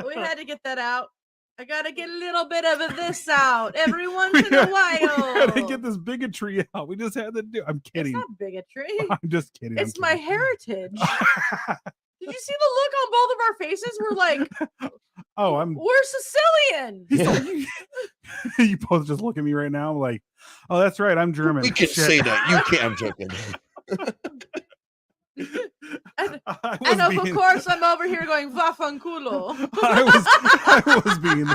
We had to get that out. I gotta get a little bit of this out every once in a while. We had to get this bigotry out. We just had to do. I'm It's kidding. not bigotry. I'm just kidding. It's I'm my kidding. heritage. Did you see the look on both of our faces? We're like, Oh, I'm. we're Sicilian. Yeah. You both just look at me right now. I'm like, oh, that's right. I'm German. We can Shit. say that. You can't. I'm joking. And of course, I'm over here going vaffanculo. I was being.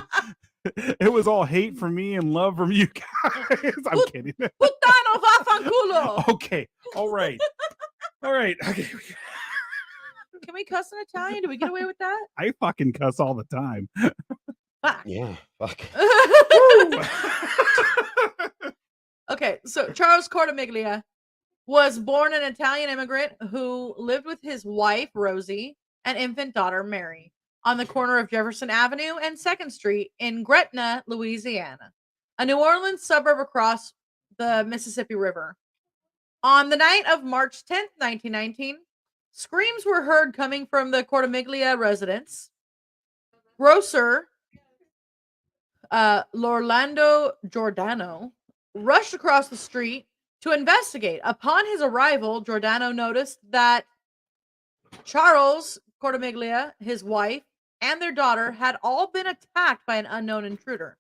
It was all hate from me and love from you guys. I'm kidding. Puttano vaffanculo. Okay. All right. Okay. Can we cuss in Italian? Do we get away with that? I fucking cuss all the time. Fuck. Yeah. Fuck. Okay, so Charles Cortamiglia was born an Italian immigrant who lived with his wife, Rosie, and infant daughter, Mary, on the corner of Jefferson Avenue and 2nd Street in Gretna, Louisiana, a New Orleans suburb across the Mississippi River. On the night of March 10th, 1919, screams were heard coming from the Cortamiglia residence. Grocer Lorlando Giordano rushed across the street to investigate. Upon his arrival, Giordano noticed that Charles Cortamiglia, his wife, and their daughter had all been attacked by an unknown intruder.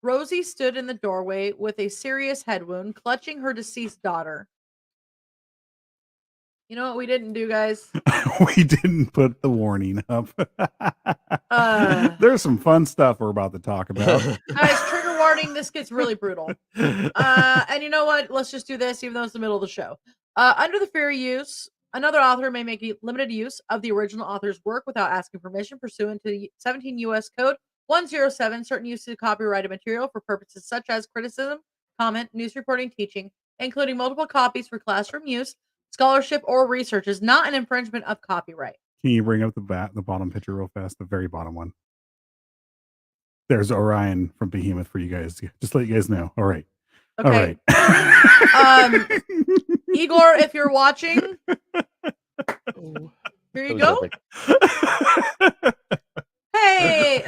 Rosie stood in the doorway with a serious head wound, clutching her deceased daughter. You know what we didn't do, guys? We didn't put the warning up. There's some fun stuff we're about to talk about. Guys, trigger warning, this gets really brutal. And you know what? Let's just do this, even though it's the middle of the show. Under the fair use, another author may make limited use of the original author's work without asking permission pursuant to 17 U.S. Code 107, certain use of copyrighted material for purposes such as criticism, comment, news reporting, teaching, including multiple copies for classroom use, scholarship, or research is not an infringement of copyright. Can you bring up the bottom picture real fast? The very bottom one. There's Orion from Behemoth for you guys. Just to let you guys know. All right. Okay. All right. Igor, if you're watching, here you go. Hey,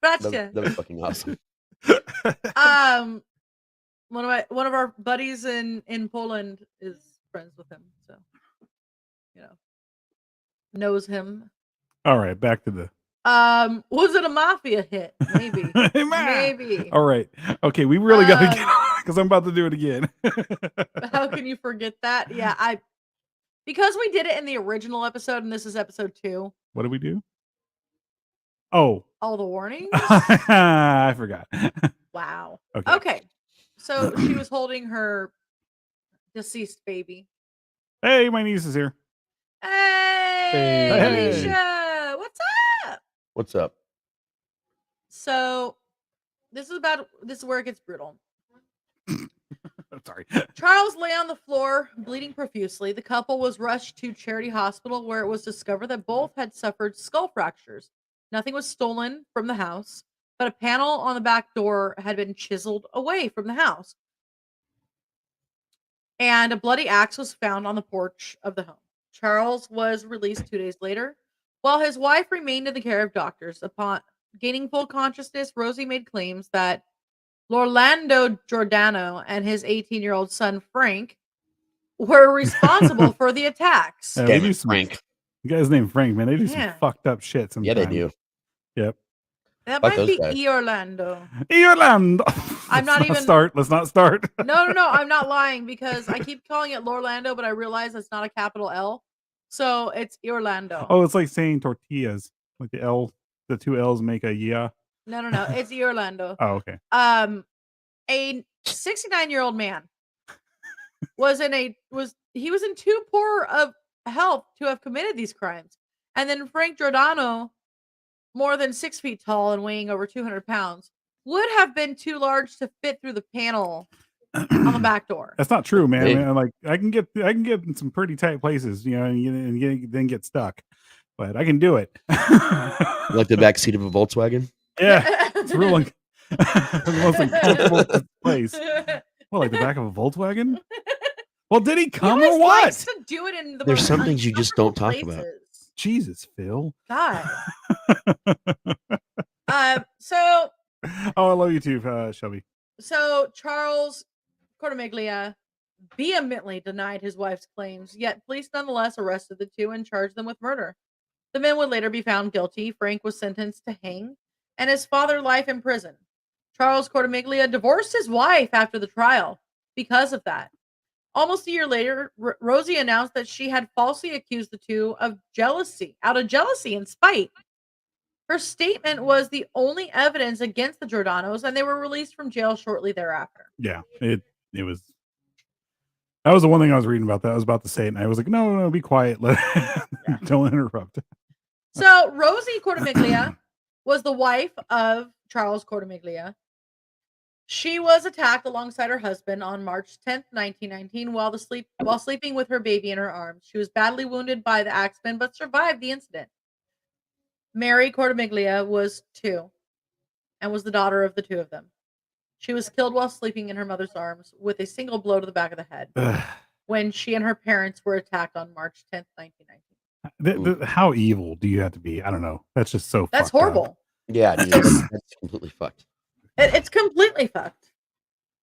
gotcha. That was fucking awesome. One of our buddies in Poland is friends with him, so knows him. All right, back to the. Was it a mafia hit? Maybe. Maybe. All right. Okay, we really got to get on because I'm about to do it again. How can you forget that? Yeah, because we did it in the original episode, and this is episode 2. What did we do? Oh, all the warnings? I forgot. Wow. Okay. Okay. So she was holding her deceased baby. Hey, my niece is here. Hey, Hey. Alicia, what's up? What's up? So this is where it gets brutal. Sorry. Charles lay on the floor, bleeding profusely. The couple was rushed to Charity Hospital, where it was discovered that both had suffered skull fractures. Nothing was stolen from the house, but a panel on the back door had been chiseled away from the house. And a bloody axe was found on the porch of the home. Charles was released 2 days later, while his wife remained in the care of doctors. Upon gaining full consciousness, Rosie made claims that Lorlando Giordano and his 18-year-old son Frank were responsible for the attacks. Yeah, Damn they do it, some, Frank. the guy's named Frank, man. They do Yeah. some fucked up shit sometimes. Yeah, they do. Yep. That Fuck might those be guys. Orlando. Orlando. I'm not even- Start. Let's not start. No, I'm not lying because I keep calling it Lorlando, but I realize it's not a capital L. So it's Orlando. Oh, it's like saying tortillas. Like the two L's make a yeah. No, it's Orlando. Oh, okay. A 69-year-old man was in too poor of health to have committed these crimes. And then Frank Giordano, more than 6 feet tall and weighing over 200 pounds, would have been too large to fit through the panel on the back door. That's not true, man. Big. I mean, like I can get in some pretty tight places, you know, then get stuck. But I can do it. Like the back seat of a Volkswagen. Yeah, it's real like the most uncomfortable place. Well, like the back of a Volkswagen. Well, did he He come always or what? likes to do it in the There's most some things you just don't talk uncomfortable about. places. Jesus, Phil. God. Oh, I love you too, Shelby. So Charles Cortimiglia vehemently denied his wife's claims, yet police nonetheless arrested the two and charged them with murder. The men would later be found guilty. Frank was sentenced to hang, and his father life in prison. Charles Cortimiglia divorced his wife after the trial because of that. Almost a year later, Rosie announced that she had falsely accused the two of jealousy, out of jealousy and spite. Her statement was the only evidence against the Giordanos, and they were released from jail shortly thereafter. Yeah, it was. That was the one thing I was reading about. That I was about to say it, and I was like, no, be quiet. Don't interrupt. So Rosie Cortimiglia was the wife of Charles Cortimiglia. She was attacked alongside her husband on March 10th, 1919, while sleeping with her baby in her arms. She was badly wounded by the axeman, but survived the incident. Mary Cortimiglia was 2 and was the daughter of the two of them. She was killed while sleeping in her mother's arms with a single blow to the back of the head when she and her parents were attacked on March 10th, 1919. How evil do you have to be? I don't know. That's just so. That's fucked up. horrible. Yeah, dude, that's completely fucked. It's completely fucked.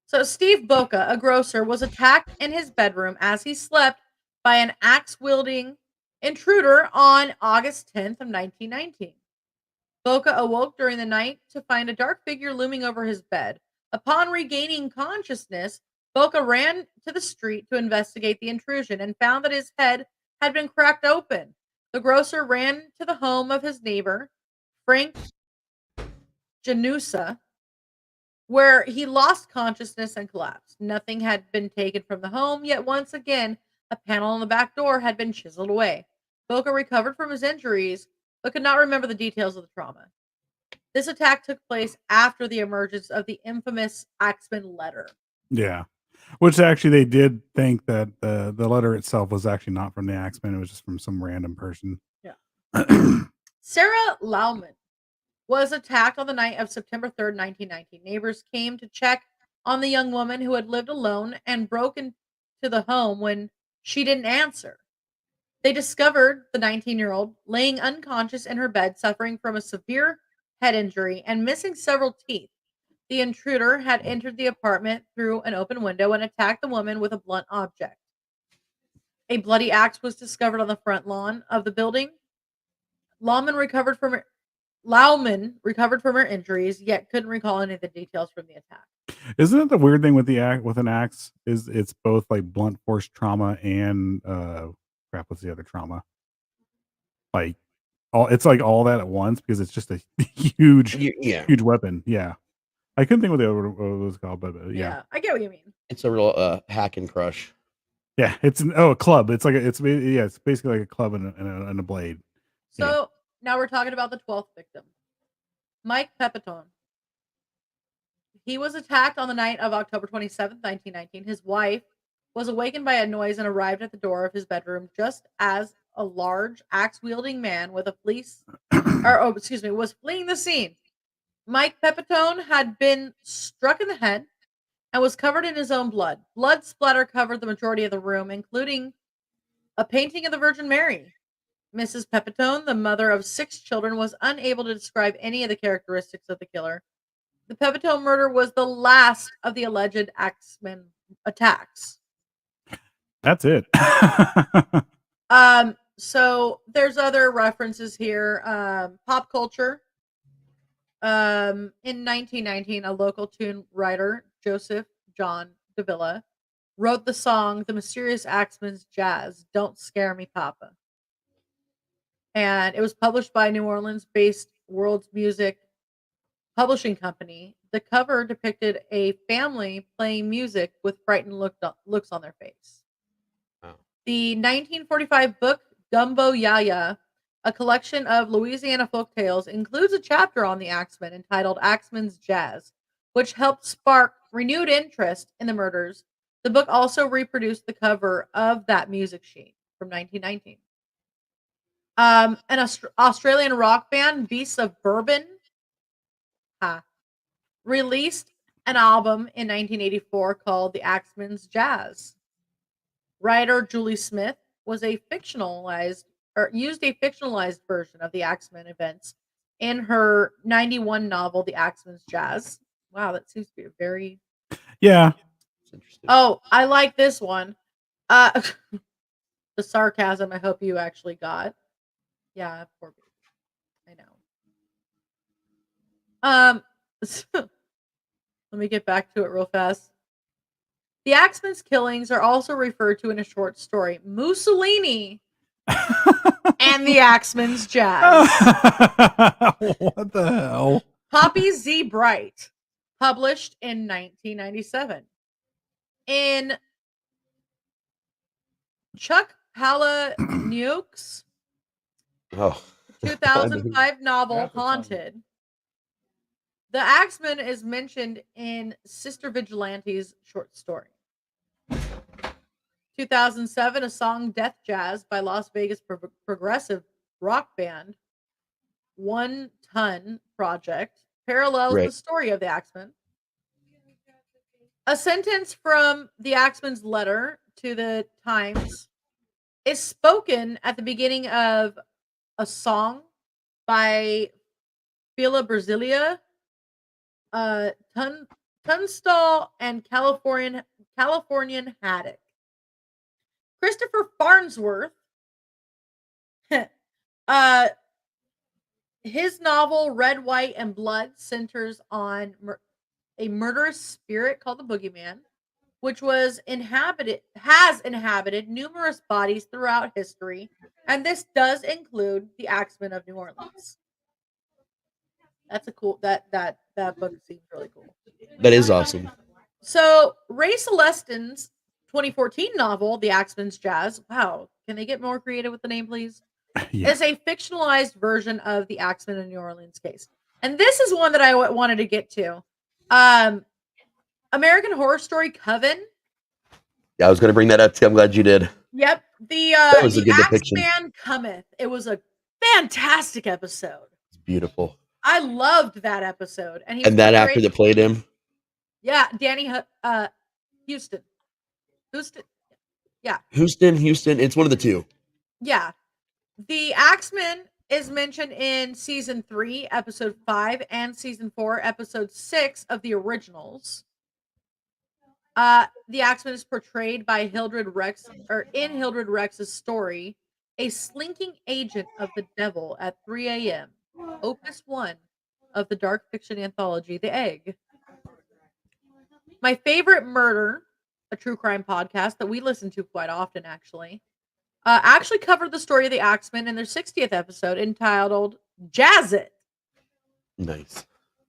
So Steve Boca, a grocer, was attacked in his bedroom as he slept by an axe-wielding intruder on August 10th of 1919. Boca awoke during the night to find a dark figure looming over his bed. Upon regaining consciousness, Boca ran to the street to investigate the intrusion and found that his head had been cracked open. The grocer ran to the home of his neighbor, Frank Janusa, where he lost consciousness and collapsed. Nothing had been taken from the home, yet once again, a panel on the back door had been chiseled away. Boca recovered from his injuries, but could not remember the details of the trauma. This attack took place after the emergence of the infamous Axeman letter. Yeah, which actually they did think that the letter itself was actually not from the Axeman; it was just from some random person. Yeah. Sarah Lauman was attacked on the night of September 3rd, 1919. Neighbors came to check on the young woman who had lived alone and broke into the home when she didn't answer. They discovered the 19-year-old laying unconscious in her bed, suffering from a severe head injury and missing several teeth. The intruder had entered the apartment through an open window and attacked the woman with a blunt object. A bloody axe was discovered on the front lawn of the building. Lauman recovered from her injuries, yet couldn't recall any of the details from the attack. Isn't it the weird thing with an axe is it's both like blunt force trauma and what's the other trauma? Like it's like all that at once because it's just a huge Yeah, huge weapon. Yeah, I couldn't think what the other what it was called, but yeah, I get what you mean. it's a real hack and crush. yeah, it's a club. It's like it's basically like a club and a blade. So Yeah. now we're talking about the 12th victim, Mike Pepitone. He was attacked on the night of October 27th, 1919. His wife was awakened by a noise and arrived at the door of his bedroom just as a large axe-wielding man with a was fleeing the scene. Mike Pepitone had been struck in the head and was covered in his own blood. Blood splatter covered the majority of the room, including a painting of the Virgin Mary. Mrs. Pepitone, the mother of 6 children, was unable to describe any of the characteristics of the killer. The Pepitone murder was the last of the alleged Axeman attacks. That's it. So there's other references here. Pop culture. In 1919, a local tune writer, Joseph John Davila, wrote the song The Mysterious Axeman's Jazz, Don't Scare Me, Papa. And it was published by New Orleans-based World's Music Publishing Company. The cover depicted a family playing music with frightened looks on their face. Wow. The 1945 book Gumbo Yaya, a collection of Louisiana folk tales, includes a chapter on the Axeman entitled Axeman's Jazz, which helped spark renewed interest in the murders. The book also reproduced the cover of that music sheet from 1919. An Australian rock band, Beasts of Bourbon, released an album in 1984 called The Axeman's Jazz. Writer Julie Smith used a fictionalized version of the Axeman events in her 91 novel, The Axeman's Jazz. Wow, that seems to be a very... Yeah. It's interesting. Oh, I like this one. The sarcasm I hope you actually got. Yeah, poor baby. I know. Let me get back to it real fast. The Axeman's killings are also referred to in a short story, Mussolini and the Axeman's Jazz. What the hell? Poppy Z. Bright, published in 1997. In Chuck Palahniuk's Oh, 2005 novel That's a fun one. Haunted, the Axeman is mentioned in Sister Vigilante's short story. 2007, a song Death Jazz by Las Vegas progressive rock band 1 Ton Project parallels the Right. story of the Axeman. A sentence from the Axeman's letter to the Times is spoken at the beginning of a song by Fila Brasilia, Tunstall, and Californian Haddock. Christopher Farnsworth, his novel Red, White, and Blood centers on a murderous spirit called the Boogeyman, which has inhabited numerous bodies throughout history, and this does include the Axeman of New Orleans. That's a cool that book seems really cool. That is awesome. So Ray Celestin's 2014 novel, The Axeman's Jazz. Wow, can they get more creative with the name, please? Yeah. Is a fictionalized version of the Axeman of New Orleans case. And this is one that I wanted to get to. American Horror Story Coven. Yeah, I was going to bring that up too. I'm glad you did. Yep. The was a good depiction. Axeman Cometh. It was a fantastic episode. It's beautiful. I loved that episode. And that actor that played him. Yeah, Danny Houston. Yeah. Houston. It's one of the two. Yeah. The Axeman is mentioned in season 3, episode 5, and season 4, episode 6 of the originals. The Axeman is portrayed by Hildred Rex, or in Hildred Rex's story, a slinking agent of the devil at 3 a.m. Opus 1 of the dark fiction anthology, The Egg. My favorite murder, a true crime podcast that we listen to quite often, actually, actually covered the story of the Axemen in their 60th episode entitled Jazz It. Nice.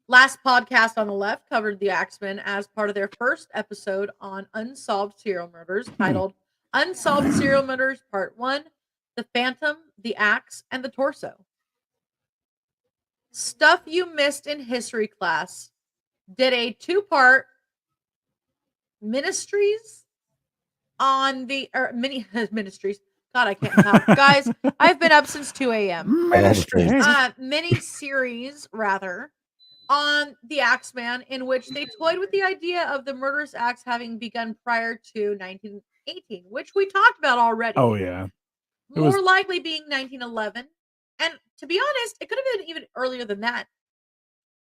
Last podcast on the left covered the Axemen as part of their first episode on unsolved serial murders titled Unsolved Serial Murders Part 1, The Phantom, the Axe, and the Torso. Stuff You Missed in History Class did a 2-part ministries on the ministries. God, I can't talk. Guys, I've been up since 2 a.m. Ministries. Mini-series, rather, on the Axeman, in which they toyed with the idea of the murderous acts having begun prior to 1918, which we talked about already. Oh yeah. More likely being 1911. And to be honest, it could have been even earlier than that.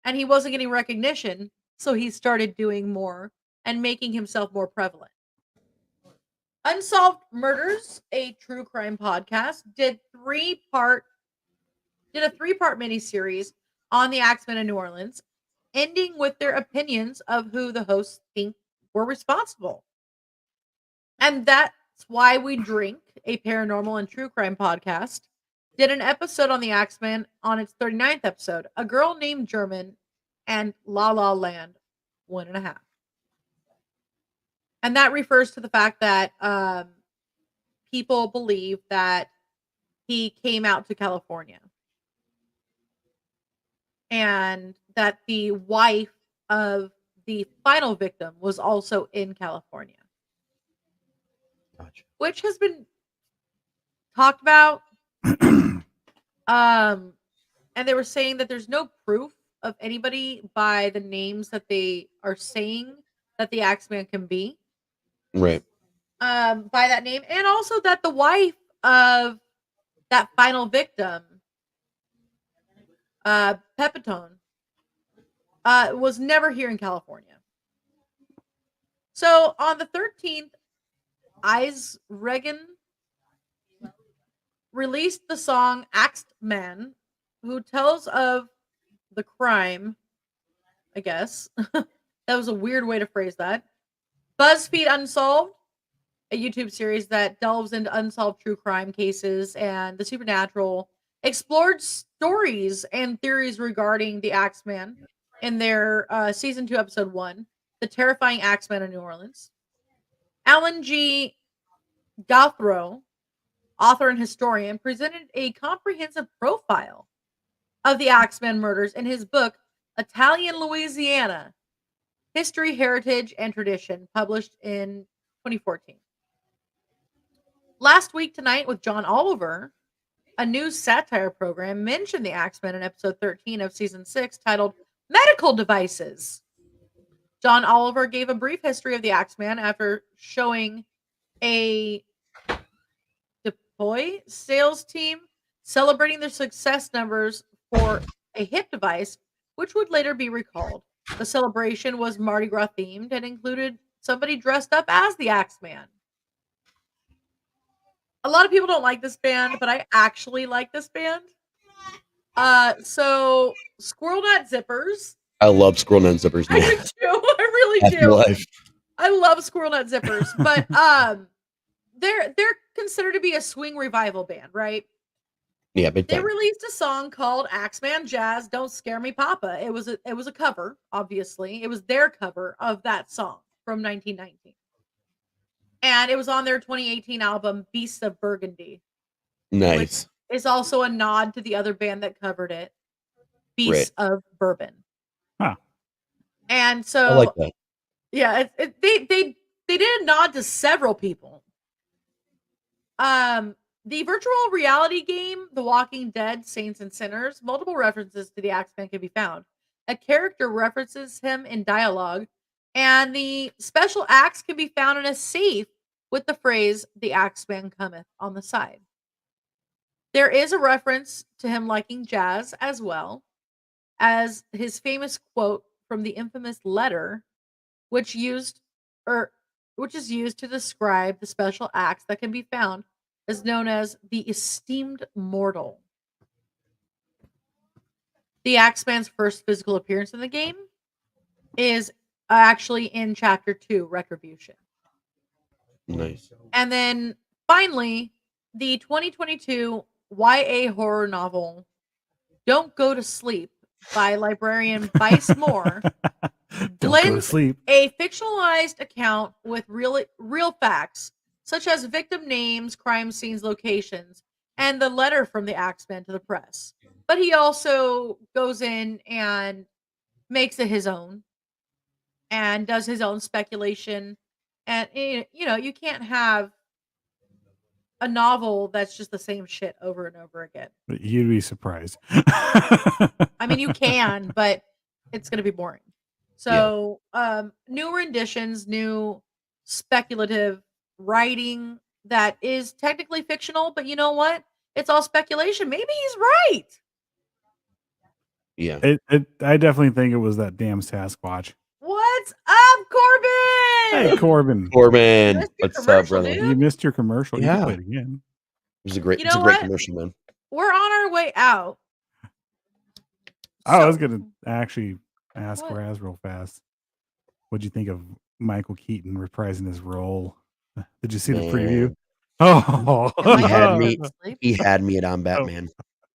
And he wasn't getting recognition, so he started doing more and making himself more prevalent. Unsolved Murders, a true crime podcast, did a 3-part miniseries on the Axeman of New Orleans, ending with their opinions of who the hosts think were responsible. And that's why we drink, a paranormal and true crime podcast, did an episode on the Axeman on its 39th episode, A Girl Named German and La La Land 1.5. And that refers to the fact that people believe that he came out to California. And that the wife of the final victim was also in California. Gotcha. Which has been talked about. And they were saying that there's no proof of anybody by the names that they are saying that the Axeman can be. Right. By that name. And also that the wife of that final victim, Pepitone, was never here in California. So on the 13th, Eyes Regan released the song Axeman, who tells of the crime, I guess. That was a weird way to phrase that. BuzzFeed Unsolved, a YouTube series that delves into unsolved true crime cases and the supernatural, explored stories and theories regarding the Axeman in their season 2, episode 1, The Terrifying Axeman of New Orleans. Alan G. Gouthro, author and historian, presented a comprehensive profile of the Axeman murders in his book, Italian Louisiana, History, Heritage, and Tradition, published in 2014. Last Week Tonight with John Oliver, a news satire program, mentioned the Axeman in episode 13 of season 6, titled Medical Devices. John Oliver gave a brief history of the Axeman after showing a deploy sales team celebrating their success numbers for a hip device, which would later be recalled. The celebration was Mardi Gras themed and included somebody dressed up as the Axeman. A lot of people don't like this band, but I actually like this band. So Squirrel Nut Zippers. I love Squirrel Nut Zippers. I do too. I really That's my do. life. I love Squirrel Nut Zippers, but they're considered to be a swing revival band, right? Yeah, big They time. released a song called Axeman Jazz Don't Scare Me Papa. It was a cover, obviously. It was their cover of that song from 1919. And it was on their 2018 album Beasts of Burgundy. Nice. Which is also a nod to the other band that covered it, Beasts of Bourbon. Huh. And so I like that. Yeah, they did a nod to several people. The virtual reality game, The Walking Dead, Saints and Sinners, multiple references to the Axeman can be found. A character references him in dialogue, and the special axe can be found in a safe with the phrase, "The Axeman cometh," on the side. There is a reference to him liking jazz as well as his famous quote from the infamous letter, which is used to describe the special axe that can be found, is known as the Esteemed Mortal. The Axeman's first physical appearance in the game is actually in Chapter 2, Retribution. Nice. And then finally, the 2022 YA horror novel Don't Go to Sleep by librarian Bice Moore Don't go to blends sleep. a fictionalized account with real facts, such as victim names, crime scenes, locations, and the letter from the Axeman to the press. But he also goes in and makes it his own and does his own speculation. And you can't have a novel that's just the same shit over and over again. You'd be surprised. I mean, you can, but it's going to be boring. So, new renditions, new speculative writing that is technically fictional, but you know what? It's all speculation. Maybe he's right. Yeah. I definitely think it was that damn Sasquatch. What's up, Corbin? Hey, Corbin. Corbin, Missed your what's up, commercial, brother? dude. You missed your commercial. You Yeah. can play it again. It was a great, You it's a know great what? commercial, man. We're on our way out. I was So- going to actually ask What? Raz real fast. What'd you think of Michael Keaton reprising his role? Did you see the preview? Man. Oh, Am I He had gonna me. go to sleep? He had me at I'm Batman.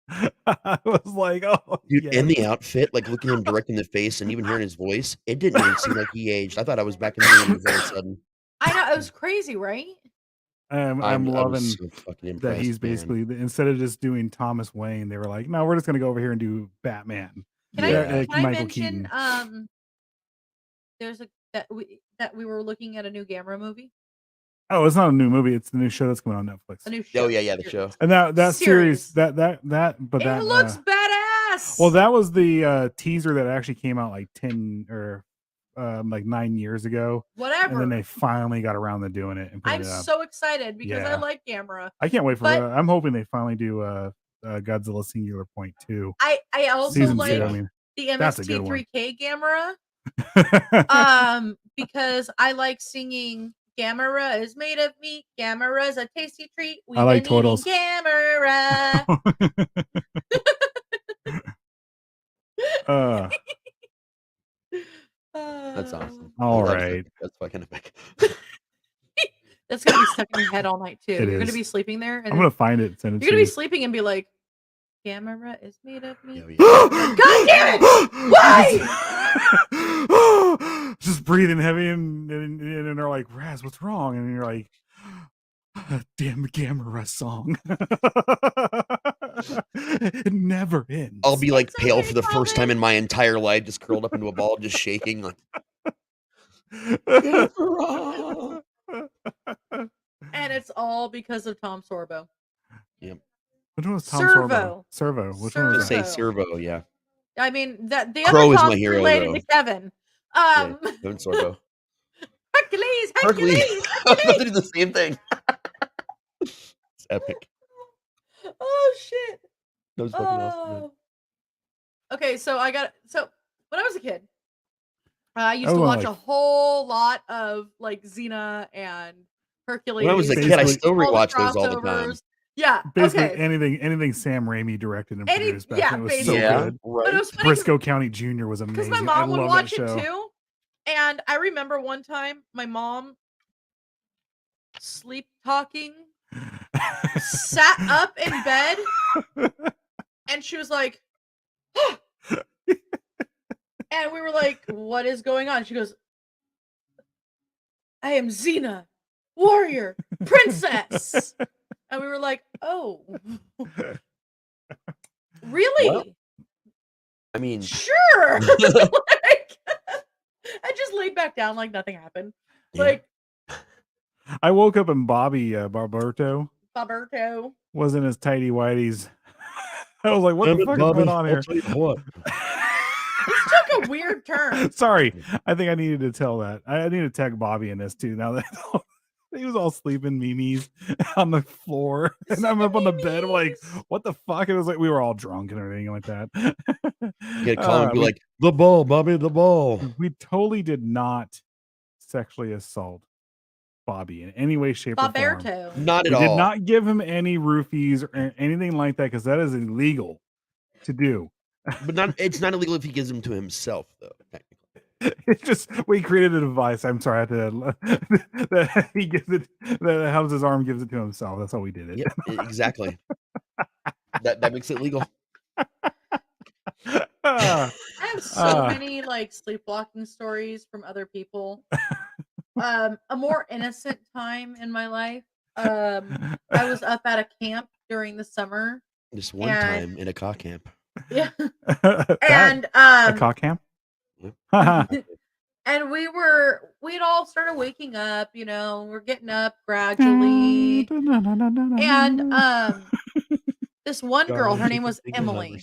I was like, oh, Dude, yes. in the outfit, like looking him direct in the face and even hearing his voice, it didn't even seem like he aged. I thought I was back in the 80s all of a sudden. I know it was crazy, right? I'm I loving was so fucking impressed, that he's man. basically instead of just doing Thomas Wayne, they were like, no, we're just gonna go over here and do Batman. Can Yeah. I Michael mention Keaton. there's that we were looking at a new Gamera movie, Oh, it's not a new movie; it's the new show that's coming on Netflix. a new show. Oh yeah, the show. And that series, Series. but It that looks badass. well, that was the teaser that actually came out like 10 or like 9 years ago, whatever. and then they finally got around to doing it and put I'm it up. so excited because I Yeah. like Gamera. I can't wait for but- that. I'm hoping they finally do Godzilla Singular Point 2. I also Season like 2. I mean, the that's a good one. MST3K Gamera. Because I like singing Gamera is made of meat. Gamera's a tasty treat. We've like been turtles. eating Gamera. That's awesome. All That's- right. That's fucking epic. That's gonna be stuck in your head all night too. It You're is. gonna be sleeping there, and I'm gonna find it and send it you're to gonna you. be sleeping and be like, "Gamera is made of meat." Oh, yeah. God damn it! Why? Just breathing heavy and they're like, Raz, what's wrong? And you're like, damn Gamera song. It never ends. I'll be like It's pale okay, for the first time Corbin. in my entire life, just curled up into a ball, just shaking. Like, And it's all because of Tom Sorbo. Which one was Tom Servo. Sorbo? Servo. Which one was just that? say Servo, yeah. I mean, that the Crow other is my Tom's hero, related though. to Kevin. Yeah, Kevin Sorbo. Hercules. I was about Hercules. to do the same thing. It's epic. Oh shit. That was fucking awesome, man. Oh. Okay, so when I was a kid, I used Oh, to watch like- a whole lot of like Xena and Hercules. When I was a kid, I Basically- still all the rewatch those all the time. crossovers. Yeah. Basically okay. anything Sam Raimi directed and Any- produced back yeah, then. It was basically. so Yeah, good. But right. it was funny 'cause- Briscoe County Jr. was because amazing. my mom would I love watch that it show. too. And I remember one time my mom sleep talking, sat up in bed, and she was like, and we were like, what is going on? She goes, I am Xena, warrior, princess. And we were like, oh, really? Well, I mean, Sure. Like, I just laid back down like nothing happened. Yeah. Like I woke up and Bobby Barberto Roberto. was in his tighty whities. I was like, what the fuck is going on here? What? This took a weird turn. Sorry, I think I needed to tell that. I need to tag Bobby in this too. Now that he was all sleeping memes on the floor, and I'm up on the bed. I'm like, what the fuck? It was like we were all drunk and everything like that. Yeah, call him and be we- like, the ball, Bobby, the ball. we totally did not sexually assault Bobby in any way, shape, or form. Roberto. Not at We all. did not give him any roofies or anything like that because that is illegal to do. But it's not illegal if he gives them to himself, though. Technically. It's just we created a device. I'm sorry, I had to, that he gives it. That helps his arm gives it to himself. That's how we did it. Yep, exactly. That makes it legal. Ah, I have so many like sleepwalking stories from other people. A more innocent time in my life. I was up at a camp during the summer. Just one time in a cock camp. Yeah. That- And a cock cam. and we'd all started waking up, we're getting up gradually. And this one girl, her name was Emily.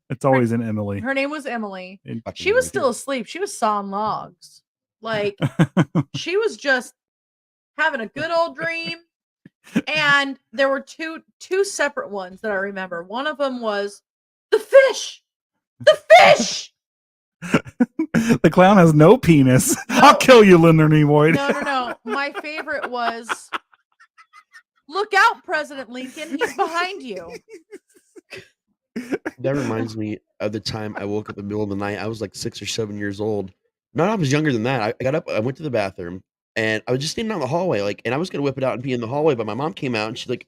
It's always an Emily. Her name was Emily. In- She was still asleep. She was sawing logs. Like she was just having a good old dream. And there were two separate ones that I remember. One of them was the fish. The fish. The clown has no penis. No. I'll kill you, Linda Nimoy. No. My favorite was, look out, President Lincoln. He's behind you. That reminds me of the time I woke up in the middle of the night. I was like 6 or 7 years old. No, I was younger than that. I got up, I went to the bathroom, and I was just standing out in the hallway, and I was gonna whip it out and pee in the hallway, but my mom came out and she like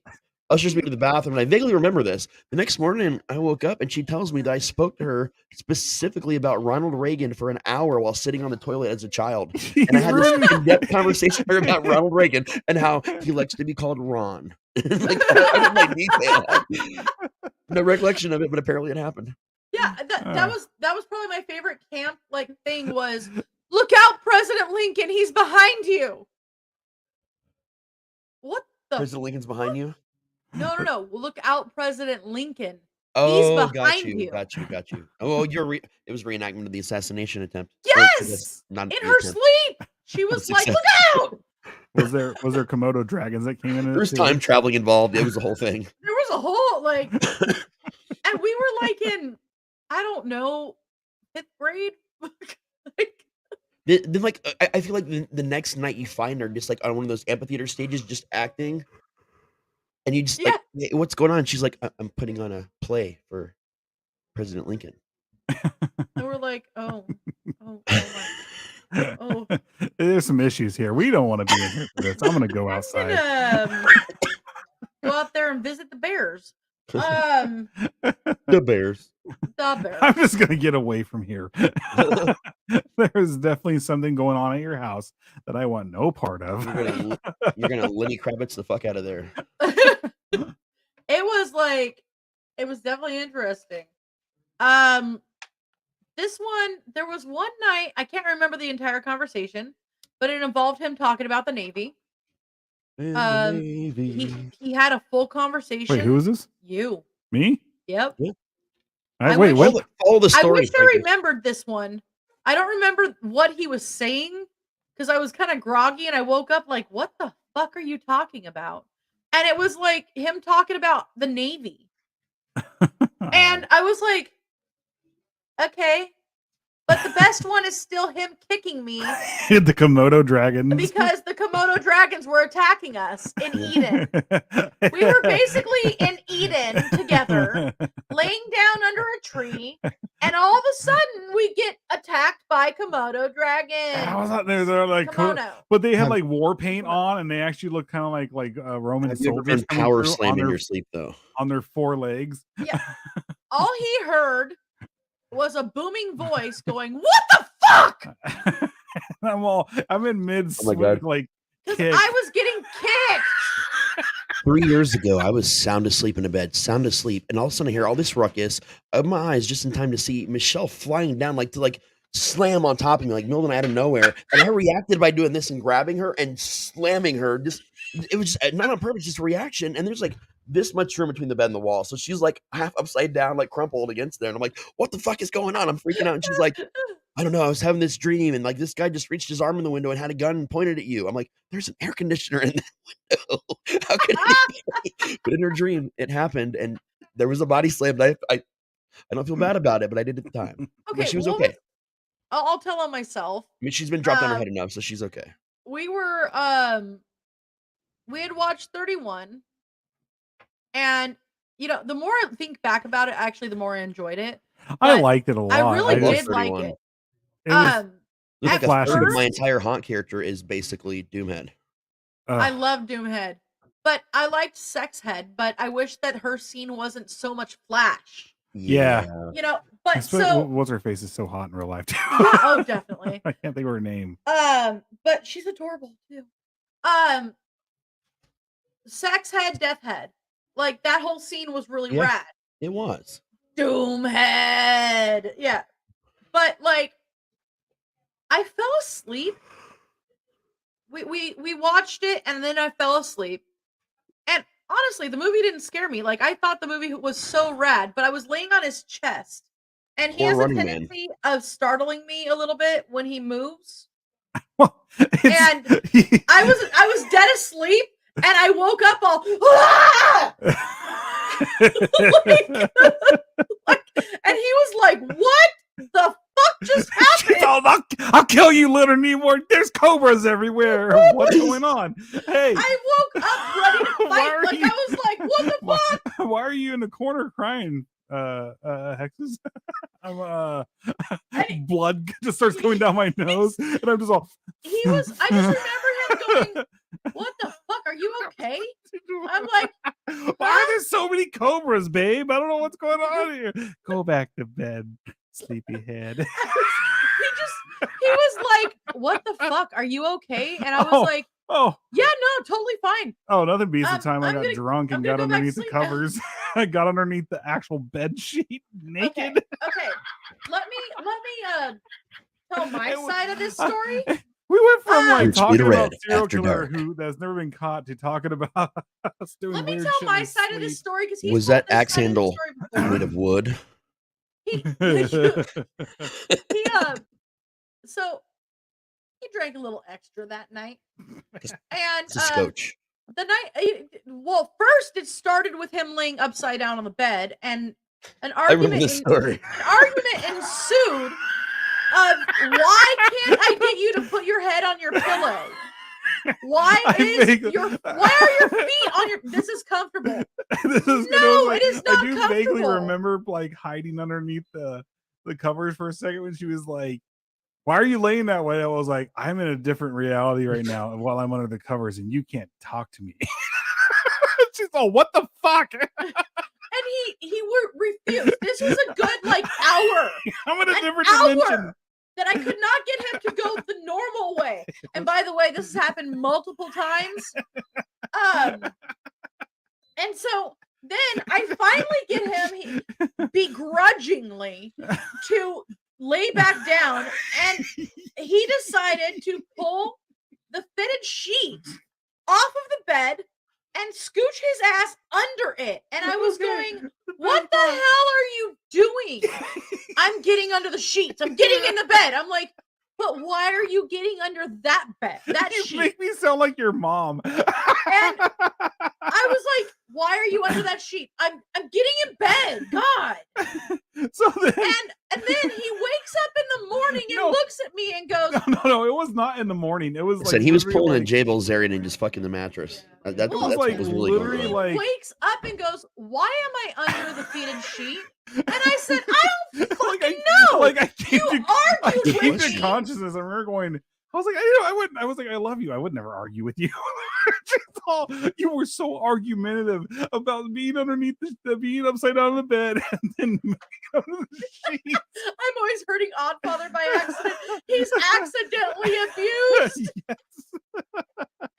ushers me to the bathroom, and I vaguely remember this. The next morning, I woke up and she tells me that I spoke to her specifically about Ronald Reagan for an hour while sitting on the toilet as a child, and I had this in-depth conversation with her about Ronald Reagan and how he likes to be called Ron. Like, I didn't like detail. No recollection of it, but apparently it happened. Yeah, that was probably my favorite camp like thing was, look out, President Lincoln, he's behind you. What the? President Lincoln's behind you? No. Look out, President Lincoln. Oh, He's got behind you. Oh, it was reenactment of the assassination attempt. Yes, Not in the her attempt. sleep, she was The like, success. "Look out!" Was there Komodo dragons that came in? There was time traveling involved. It was the whole thing. There was a whole like, and we were like in, I don't know, 5th grade. Like, Then like I feel like the next night you find her just like on one of those amphitheater stages, just acting, and you just like, "Hey, what's going on?" She's like, "I'm putting on a play for President Lincoln." and we're like, oh my. Oh. There's some issues here. We don't want to be in here for this. I'm gonna go outside. Go out there and visit the bears. The Bears. The bears. I'm just gonna get away from here. There's definitely something going on at your house that I want no part of. You're gonna Lenny Kravitz the fuck out of there. It was definitely interesting. This one, there was one night, I can't remember the entire conversation, but it involved him talking about the Navy. Navy. He had a full conversation. Wait, who is this? You. Me? Yep. Wait, what? Follow the I story. wish I remembered this one. I don't remember what he was saying because I was kind of groggy and I woke up like, what the fuck are you talking about? And it was like him talking about the Navy. And I was like, okay. But the best one is still him kicking me The Komodo dragons. because the Komodo dragons were attacking us in Eden. We were basically in Eden together, laying down under a tree, and all of a sudden we get attacked by Komodo dragons. I was out there. They're like, Kimono. but they had like war paint on, and they actually look kind of like Roman Have you ever soldiers been power through slammed in your sleep though? on their 4 legs. Yeah. All he heard was a booming voice going, "What the fuck?" I'm in mid Oh my God. like Because kick. I was getting kicked. 3 years ago, I was sound asleep in a bed, sound asleep, and all of a sudden I hear all this ruckus. I open my eyes just in time to see Michelle flying down, like to like slam on top of me, like middle of the night out of nowhere. And I reacted by doing this and grabbing her and slamming her. Just it was just, not on purpose, just a reaction. And there's like this much room between the bed and the wall, so she's like half upside down, like crumpled against there. And I'm like, "What the fuck is going on?" I'm freaking out, and she's like, "I don't know. I was having this dream, and like this guy just reached his arm in the window and had a gun and pointed at you." I'm like, "There's an air conditioner in that window. How could it?" But in her dream, it happened, and there was a body slam. I don't feel bad about it, but I did at the time. Okay, But she was well, okay. I'll tell on myself. I mean, she's been dropped on her head enough, so she's okay. We were we had watched 31, and the more I think back about it, actually the more I enjoyed it. I But liked it a lot. I really I love did like 31. it. It was, There's like a Flash third of is- my entire haunt character is basically Doomhead. I love Doomhead, but I liked Sexhead, but I wish that her scene wasn't so much Flash. Yeah. You know, but Especially- so what's her face is so hot in real life too. yeah, oh definitely. I can't think of her name. But she's adorable too. Sexhead, Deathhead, like that whole scene was really Yeah. rad. It was. Doomhead, yeah, but like I fell asleep. We watched it and then I fell asleep. And honestly, the movie didn't scare me. Like I thought the movie was so rad, but I was laying on his chest, and he Poor has a Running Man. tendency of startling me a little bit when he moves. Well, And I was dead asleep, and I woke up all and he was like, "What the fuck just happened?" I'll kill you, little Nemo. There's cobras everywhere. What's going on? Hey, I woke up ready to Why fight. are Like you- I was like, "What the fuck?" why are you in the corner crying, Hexes? I'm blood just starts going down my nose, and I'm just all. He was. I just remember him going, "What the fuck? Are you okay?" I'm like, why are there so many cobras, babe? I don't know what's going on here. Go back to bed, sleepyhead. he was like, "What the fuck? Are you okay?" And I was Oh. like, Oh, "Yeah, no, totally fine." oh, nothing beats the time I I'm got gonna- drunk I'm and gonna got go back underneath to the sleep. covers. I got underneath the actual bed sheet naked. Okay. Let me tell my It was- side of this story. We went from like Birds talking Beat about Red serial after killer dark. who that's never been caught to talking about us doing Let me weird tell shit my in his side of this sleep. story because he's Was told that this axe side of the handle story before. made of wood? He so he drank a little extra that night, Just- and It's a scotch. the night well, first it started with him laying upside down on the bed, and an I remember argument this story. ensued of why can't I get you to put your head on your pillow? Why are your feet on your? This is comfortable. This is No, it is not I do vaguely comfortable. remember like hiding underneath the covers for a second when she was like, "Why are you laying that way?" I was like, "I'm in a different reality right now while I'm under the covers, and you can't talk to me." She's all, "What the fuck?" And he refused. This was a good like hour. I'm in a An different hour dimension. that I could not get him to go the normal way. And by the way, this has happened multiple times. And so then I finally get him begrudgingly to lay back down, and he decided to pull the fitted sheet off of the bed and scooch his ass under it. And I was going, "What the hell are you doing?" "I'm getting under the sheets. I'm getting in the bed." I'm like, "But why are you getting under that bed? That You sheet?" make me sound like your mom. And I was like, "Why are you under that sheet?" I'm getting in bed. God. So then, And then he wakes up in the morning and No. looks at me and goes, no, it was not in the morning. It was I like said he was literally, pulling like, a J Bilzerian and just fucking the mattress. That's Well, it was what like was really going literally on. like wakes up and goes, "Why am I under the fitted sheet?" And I said, "I don't fucking know." Like I came You to, I argued came with to me. consciousness, and we were going. I was like, I wouldn't. I was like, I love you. I would never argue with you. Just all, you were so argumentative about being underneath being upside down in the bed, and then under the sheets. I'm always hurting Oddfather by accident. He's accidentally abused.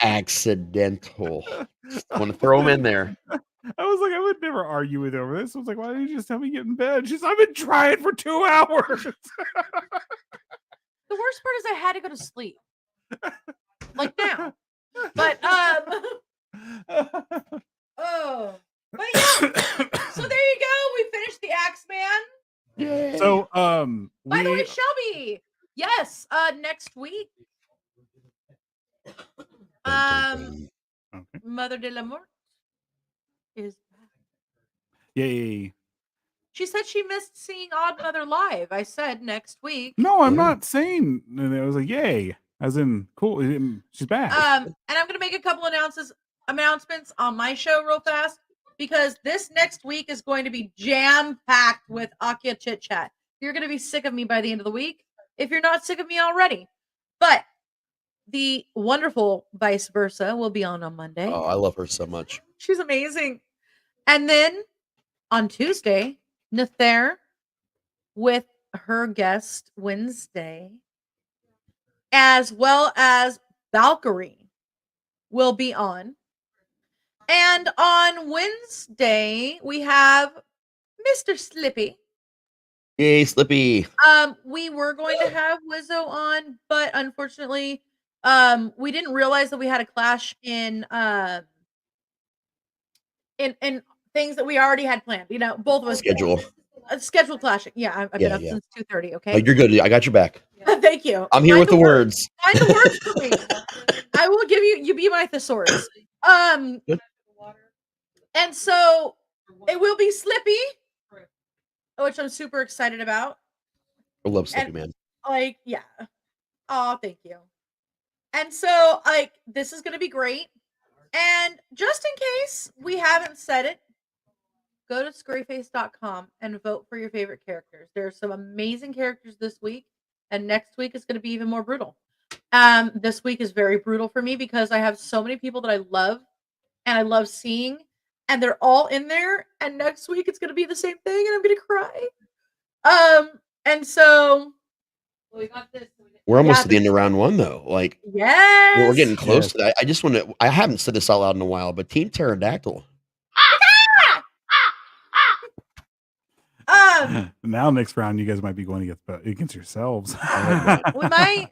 Accidental. Want to throw him in there. I was like, I would never argue with you over this. I was like, why didn't you just tell me get in bed? She's, I've been trying for 2 hours. The worst part is I had to go to sleep. Like now. But oh. But yeah. So there you go. We finished the Axeman. So By the way, Shelby. Yes, next week. okay. Mother de la Mort is back. Yay. She said she missed seeing Odd Mother live. I said next week. No, I'm Yeah. not saying. And it was like, yay, as in cool. She's back. And I'm gonna make a couple announcements on my show real fast because this next week is going to be jam packed with Akia chit chat. You're gonna be sick of me by the end of the week. if you're not sick of me already. But the wonderful Vice Versa will be on Monday. Oh, I love her so much. She's amazing. And then on Tuesday, Nether with her guest Wednesday, as well as Valkyrie will be on. And on Wednesday, we have Mr. Slippy. Yay, Slippy. We were going to have Wizzo on, but unfortunately, we didn't realize that we had a clash in things that we already had planned. You know, both of us Schedule. Schedule clashing. Yeah, I've been up since 2:30. Oh, Okay, you're good. I got your back. thank you. I'm here with the words. Find the words for me. I will give you. You be my thesaurus. Good. And so it will be Slippy, which I'm super excited about. I love Slippy, man. Like, yeah. Oh, thank you. And so, like, this is going to be great. And just in case we haven't said it, go to scurryface.com and vote for your favorite characters. There's some amazing characters this week, and next week is going to be even more brutal. This week is very brutal for me because I have so many people that I love and I love seeing, and they're all in there. And next week it's going to be the same thing, and I'm going to cry. And so we got this. We're almost to the end of round one, though. Like, yes, we're getting close to that. I just want to. I haven't said this out loud in a while, but Team Pterodactyl. Now next round, you guys might be going against yourselves. We might.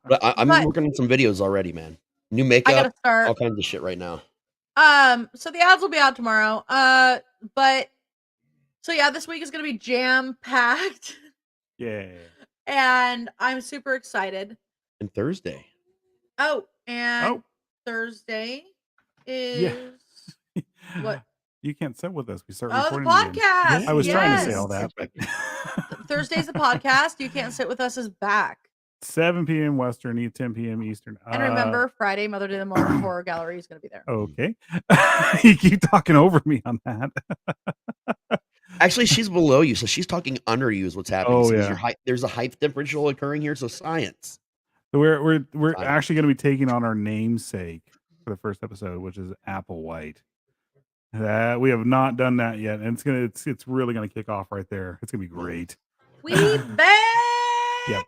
But I'm working on some videos already, man. New makeup, I gotta start all kinds of shit right now. So the ads will be out tomorrow. But so yeah, this week is gonna be jam packed. Yeah. And I'm super excited. And Thursday. Thursday is what? You can't sit with us. We start the recording podcast. again. I was trying to say all that. Thursday's the podcast. You Can't Sit With Us is back. 7 p.m. Western, 10 p.m. Eastern. And remember, Friday, Mother Day the Moment Horror Gallery is going to be there. Okay. You keep talking over me on that. Actually, she's below you, so she's talking under you is what's happening. Oh, So yeah. there's a height differential occurring here, so science. So we're actually going to be taking on our namesake for the first episode, which is Applewhite. That we have not done that yet, and it's really gonna kick off right there. It's gonna be great. We back. Yep.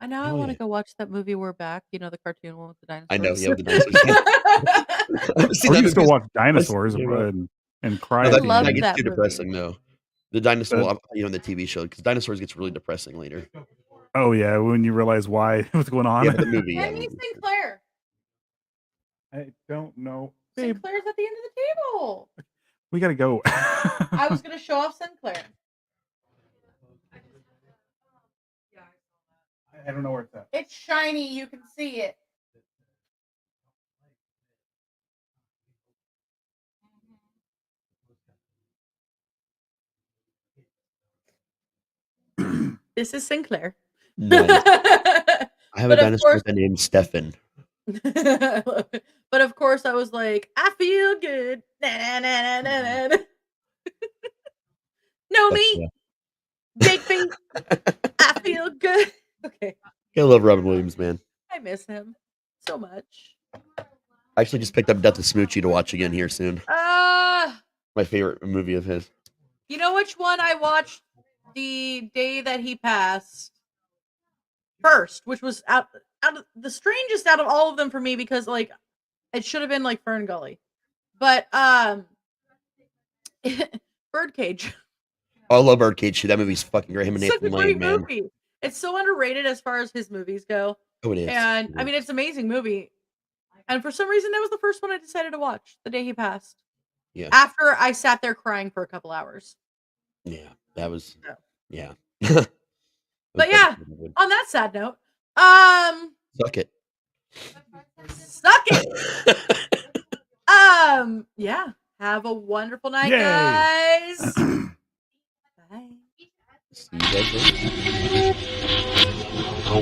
And now I want to go watch that movie. We're back. You know, the cartoon one with the dinosaurs. I know, yeah, the dinosaurs. Or you can still watch dinosaurs Yeah. and cry. No, at the love end. that gets that too movie. depressing, though. The dinosaur, the TV show, because dinosaurs gets really depressing later. Oh yeah, when you realize what's going on. Yeah, the movie. Yeah, Henry Sinclair. I don't know. Sinclair's at the end of the table. We gotta go. I was gonna show off Sinclair. I don't know where it's at. It's shiny. You can see it. This is Sinclair. Nice. I have a But of dinosaur course- named Stefan. But of course, I was like, I feel good. Na, na, na, na, na, na. No me, big feet. I feel good. Okay, I love Robin Williams, man. I miss him so much. I actually just picked up Death of Smoochie to watch again here soon. My favorite movie of his. You know which one I watched the day that he passed first, which was out of the strangest out of all of them for me, because like it should have been like Fern Gully, but Birdcage. Oh, I love Birdcage. That movie's fucking great. Him and Such a Nathan great Lane, man. movie. It's so underrated as far as his movies go. Oh, it is. And It I mean, is. it's an amazing movie. And for some reason, that was the first one I decided to watch the day he passed. Yeah. After I sat there crying for a couple hours. Yeah, that was. Yeah. Yeah. But yeah, on that sad note, Suck it. suck it. Yeah. Have a wonderful night, Yay. guys. Bye. See you guys later.